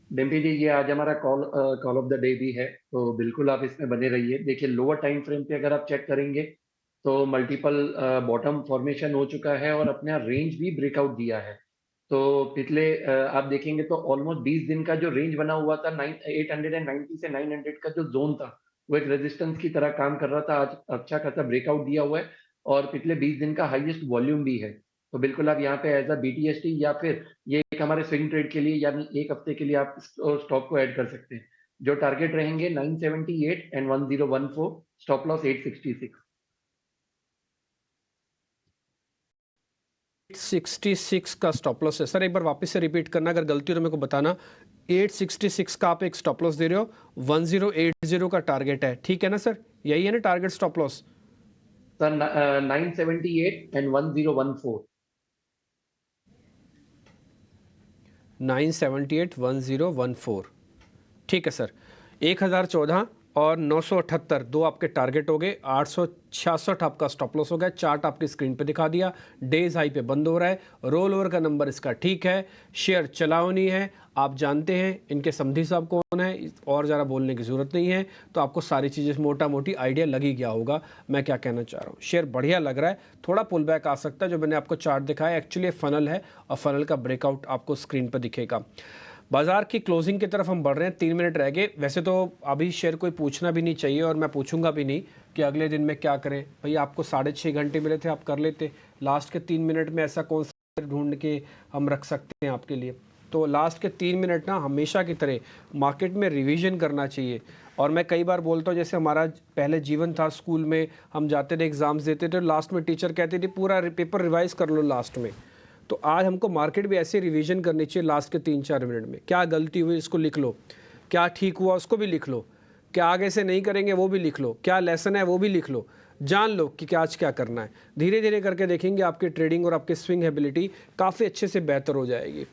डिम्पी जी, ये आज हमारा कॉल ऑफ द डे भी है, तो बिल्कुल आप इसमें बने रहिए। देखिए, लोअर टाइम फ्रेम पे अगर आप चेक करेंगे तो मल्टीपल बॉटम फॉर्मेशन हो चुका है और अपना रेंज भी ब्रेकआउट दिया है। तो पिछले आप देखेंगे तो ऑलमोस्ट 20 दिन का जो रेंज बना हुआ था 890 से 900 का जो जोन था, वो एक रेजिस्टेंस की तरह काम कर रहा था। आज अच्छा खासा ब्रेकआउट दिया हुआ है और पिछले 20 दिन का हाईएस्ट वॉल्यूम भी है। तो बिल्कुल आप यहाँ पे एज अ बीटीएसटी या फिर ये एक हमारे स्विंग ट्रेड के लिए यानी एक हफ्ते के लिए आप स्टॉक को ऐड कर सकते हैं। जो टारगेट रहेंगे 978 एंड 1014, स्टॉप लॉस 866। 866 का स्टॉप लॉस है सर, एक बार वापस से रिपीट करना, अगर गलती हो तो मेरे को बताना। 866 का आप एक स्टॉप लॉस दे रहे हो, 1080 का टारगेट है, ठीक है ना सर? यही है ना target stop loss? Sir 978 and 1014। 978 1014, ठीक है सर। 1014 और 978 दो आपके टारगेट हो गए, 866 आपका स्टॉप लॉस हो गया। चार्ट आपकी स्क्रीन पे दिखा दिया, डेज हाई पे बंद हो रहा है, रोल ओवर का नंबर इसका ठीक है, शेयर चलाओ नहीं है, आप जानते हैं इनके समधी साहब कौन है, और ज़रा बोलने की ज़रूरत नहीं है, तो आपको सारी चीज़ें मोटा मोटी आइडिया लग ही गया होगा मैं क्या कहना चाह रहा हूँ। शेयर बढ़िया लग रहा है, थोड़ा पुल बैक आ सकता है, जो मैंने आपको चार्ट दिखाया एक्चुअली फनल है और फनल का ब्रेकआउट आपको स्क्रीन पर दिखेगा। बाजार की क्लोजिंग की तरफ हम बढ़ रहे हैं, 3 मिनट रह गए। वैसे तो अभी शेयर कोई पूछना भी नहीं चाहिए और मैं पूछूंगा भी नहीं कि अगले दिन में क्या करें। भाई आपको 6.5 घंटे मिले थे, आप कर लेते। लास्ट के 3 मिनट में ऐसा कौन सा शेयर ढूंढ के हम रख सकते हैं आपके लिए। तो लास्ट के 3 मिनट ना हमेशा की तरह मार्केट में रिवीजन करना चाहिए। और मैं कई बार बोलता हूँ, जैसे हमारा पहले जीवन था, स्कूल में हम जाते थे, एग्ज़ाम्स देते थे, लास्ट में टीचर कहती थी पूरा पेपर रिवाइज कर लो लास्ट में। तो आज हमको मार्केट भी ऐसे रिवीजन करनी चाहिए लास्ट के 3-4 मिनट में। क्या गलती हुई इसको लिख लो, क्या ठीक हुआ उसको भी लिख लो, क्या आगे से नहीं करेंगे वो भी लिख लो, क्या लेसन है वो भी लिख लो, जान लो कि क्या आज क्या करना है। धीरे धीरे करके देखेंगे आपकी ट्रेडिंग और आपकी स्विंग एबिलिटी काफ़ी अच्छे से बेहतर हो जाएगी।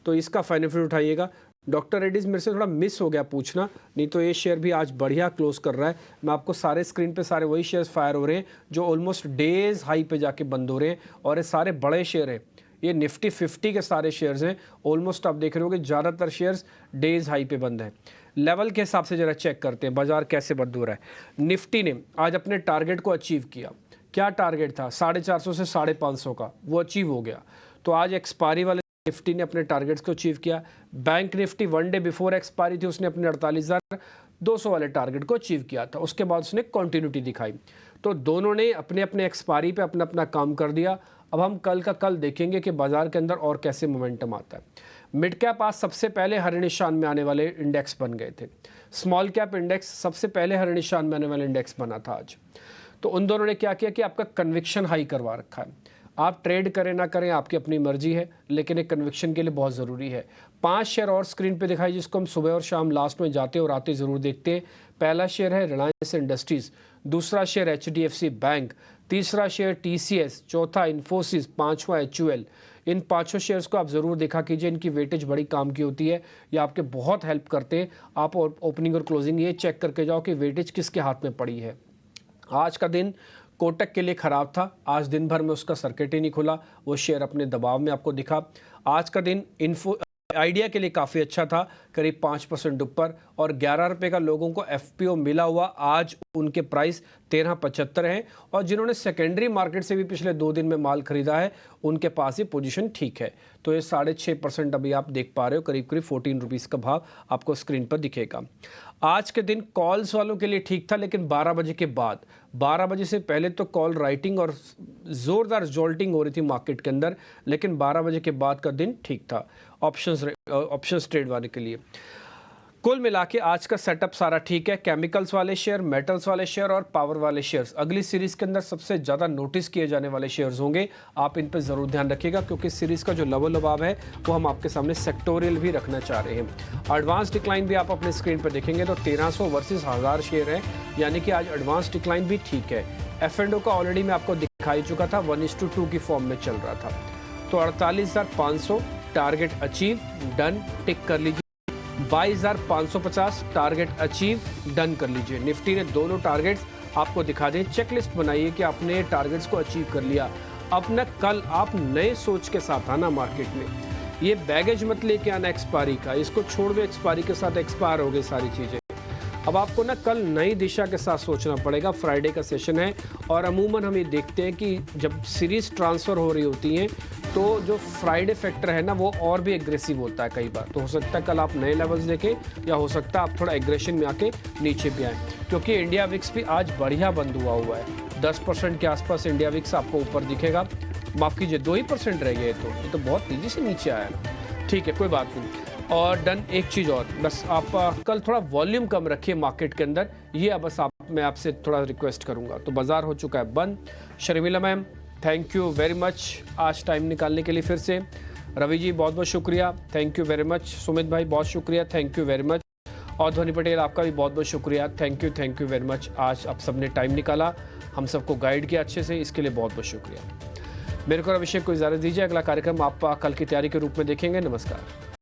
तो इसका बेनिफिट उठाइएगा। डॉक्टर रेड्डीज मेरे से थोड़ा मिस हो गया पूछना, नहीं तो ये शेयर भी आज बढ़िया क्लोज कर रहा है। मैं आपको सारे स्क्रीन पे सारे वही शेयर्स फायर हो रहे हैं जो ऑलमोस्ट डेज हाई पे जाके बंद हो रहे हैं, और ये सारे बड़े शेयर हैं। ये निफ्टी 50 के सारे शेयर्स हैं, ऑलमोस्ट आप देख रहे होगे ज़्यादातर शेयर्स डेज हाई पे बंद है। लेवल के हिसाब से ज़रा चेक करते हैं बाजार कैसे बंद हो रहा है। निफ्टी ने आज अपने टारगेट को अचीव किया। क्या टारगेट था? 450 से 550 का, वो अचीव हो गया। तो आज एक्सपायरी वाले निफ्टी ने अपने टारगेट्स को अचीव किया। Bank Nifty 1 day before expiry थी, उसने अपने 48,200 वाले टारगेट को अचीव किया था। उसके बाद उसने कंटिन्यूटी दिखाई। तो दोनों ने अपने अपने एक्सपायरी पे अपना अपना काम कर दिया। अब हम कल का कल देखेंगे कि बाजार के अंदर और कैसे मोमेंटम आता है। मिड कैप आज सबसे पहले हरे निशान में आने वाले इंडेक्स बन गए थे। स्मॉल कैप इंडेक्स सबसे पहले हरे निशान में आने वाला इंडेक्स बना था आज। तो उन दोनों ने क्या किया कि आपका कन्विक्शन हाई करवा रखा है। आप ट्रेड करें ना करें आपकी अपनी मर्जी है, लेकिन एक कन्विक्शन के लिए बहुत ज़रूरी है। 5 शेयर और स्क्रीन पे दिखाई, जिसको हम सुबह और शाम लास्ट में जाते और आते ज़रूर देखते हैं। पहला शेयर है रिलायंस इंडस्ट्रीज़, दूसरा शेयर HDFC बैंक, तीसरा शेयर TCS, चौथा इन्फोसिस, पांचवा HUL। इन 5 शेयर्स को आप ज़रूर देखा कीजिए, इनकी वेटेज बड़ी काम की होती है, ये आपके बहुत हेल्प करते हैं। आप ओपनिंग और क्लोजिंग ये चेक करके जाओ कि वेटेज किसके हाथ में पड़ी है। आज का दिन कोटक के लिए ख़राब था, आज दिन भर में उसका सर्किट ही नहीं खुला, वो शेयर अपने दबाव में आपको दिखा। आज का दिन आइडिया के लिए काफ़ी अच्छा था, करीब 5% ऊपर, और 11 रुपये का लोगों को FPO मिला हुआ। आज उनके प्राइस 13.75 है, और जिन्होंने सेकेंडरी मार्केट से भी पिछले 2 दिन में माल खरीदा है उनके पास ही पोजीशन ठीक है। तो ये 6.5% अभी आप देख पा रहे हो, करीब करीब 14 रुपीज़ का भाव आपको स्क्रीन पर दिखेगा। आज के दिन कॉल्स वालों के लिए ठीक था, लेकिन 12 बजे के बाद, 12 बजे से पहले तो कॉल राइटिंग और ज़ोरदार जोल्टिंग हो रही थी मार्केट के अंदर, लेकिन 12 बजे के बाद का दिन ठीक था ऑप्शंस ट्रेड वाले के लिए। कुल मिला के आज का सेटअप सारा ठीक है। केमिकल्स वाले शेयर, मेटल्स वाले शेयर और पावर वाले शेयर्स अगली सीरीज़ के अंदर सबसे ज़्यादा नोटिस किए जाने वाले शेयर्स होंगे। आप इन पर ज़रूर ध्यान रखिएगा, क्योंकि सीरीज़ का जो लेवल अब है वो हम आपके सामने सेक्टोरियल भी रखना चाह रहे हैं। एडवांस डिक्लाइन भी आप अपने स्क्रीन पर देखेंगे तो 1300 वर्सेस 1000 शेयर है, यानी कि आज एडवांस डिक्लाइन भी ठीक है। F&O का ऑलरेडी मैं आपको दिखाई चुका था, 1:2 की फॉर्म में चल रहा था। तो 48,500 टारगेट अचीव, डन, टिक कर लीजिए। 22,550 टारगेट अचीव, डन कर लीजिए। निफ्टी ने दोनों टारगेट्स आपको दिखा दें। चेकलिस्ट बनाइए कि आपने टारगेट्स को अचीव कर लिया। अब न कल आप नए सोच के साथ आना मार्केट में, ये बैगेज मत लेके आना एक्सपायरी का, इसको छोड़ दो, एक्सपायरी के साथ एक्सपायर हो गई सारी चीज़ें। अब आपको ना कल नई दिशा के साथ सोचना पड़ेगा। फ्राइडे का सेशन है, और अमूमन हम ये देखते हैं कि जब सीरीज़ ट्रांसफ़र हो रही होती हैं तो जो फ्राइडे फैक्टर है ना वो और भी एग्रेसिव होता है कई बार। तो हो सकता है कल आप नए लेवल्स देखें, या हो सकता है आप थोड़ा एग्रेशन में आके नीचे भी आएँ, क्योंकि इंडिया विक्स भी आज बढ़िया बंद हुआ है। 10% के आसपास इंडिया विक्स आपको ऊपर दिखेगा। माफ़ कीजिए, 2% रह गए, ये तो बहुत तेज़ी से नीचे आया। ठीक है, कोई बात नहीं। और डन, एक चीज़ और, बस आप कल थोड़ा वॉल्यूम कम रखिए मार्केट के अंदर, ये बस मैं आपसे थोड़ा रिक्वेस्ट करूंगा। तो बाजार हो चुका है बंद। Sharmila ma'am, thank you very much आज टाइम निकालने के लिए फिर से। रवि जी बहुत बहुत शुक्रिया, thank you very much. Sumit भाई बहुत शुक्रिया, थैंक यू वेरी मच। और ध्वनि पटेल आपका भी बहुत बहुत शुक्रिया, थैंक यू वेरी मच। आज आप सबने टाइम निकाला, हम सबको गाइड किया अच्छे से, इसके लिए बहुत बहुत शुक्रिया। मेरे को अभिषेक को इजाज़त दीजिए। अगला कार्यक्रम आप कल की तैयारी के रूप में देखेंगे। नमस्कार।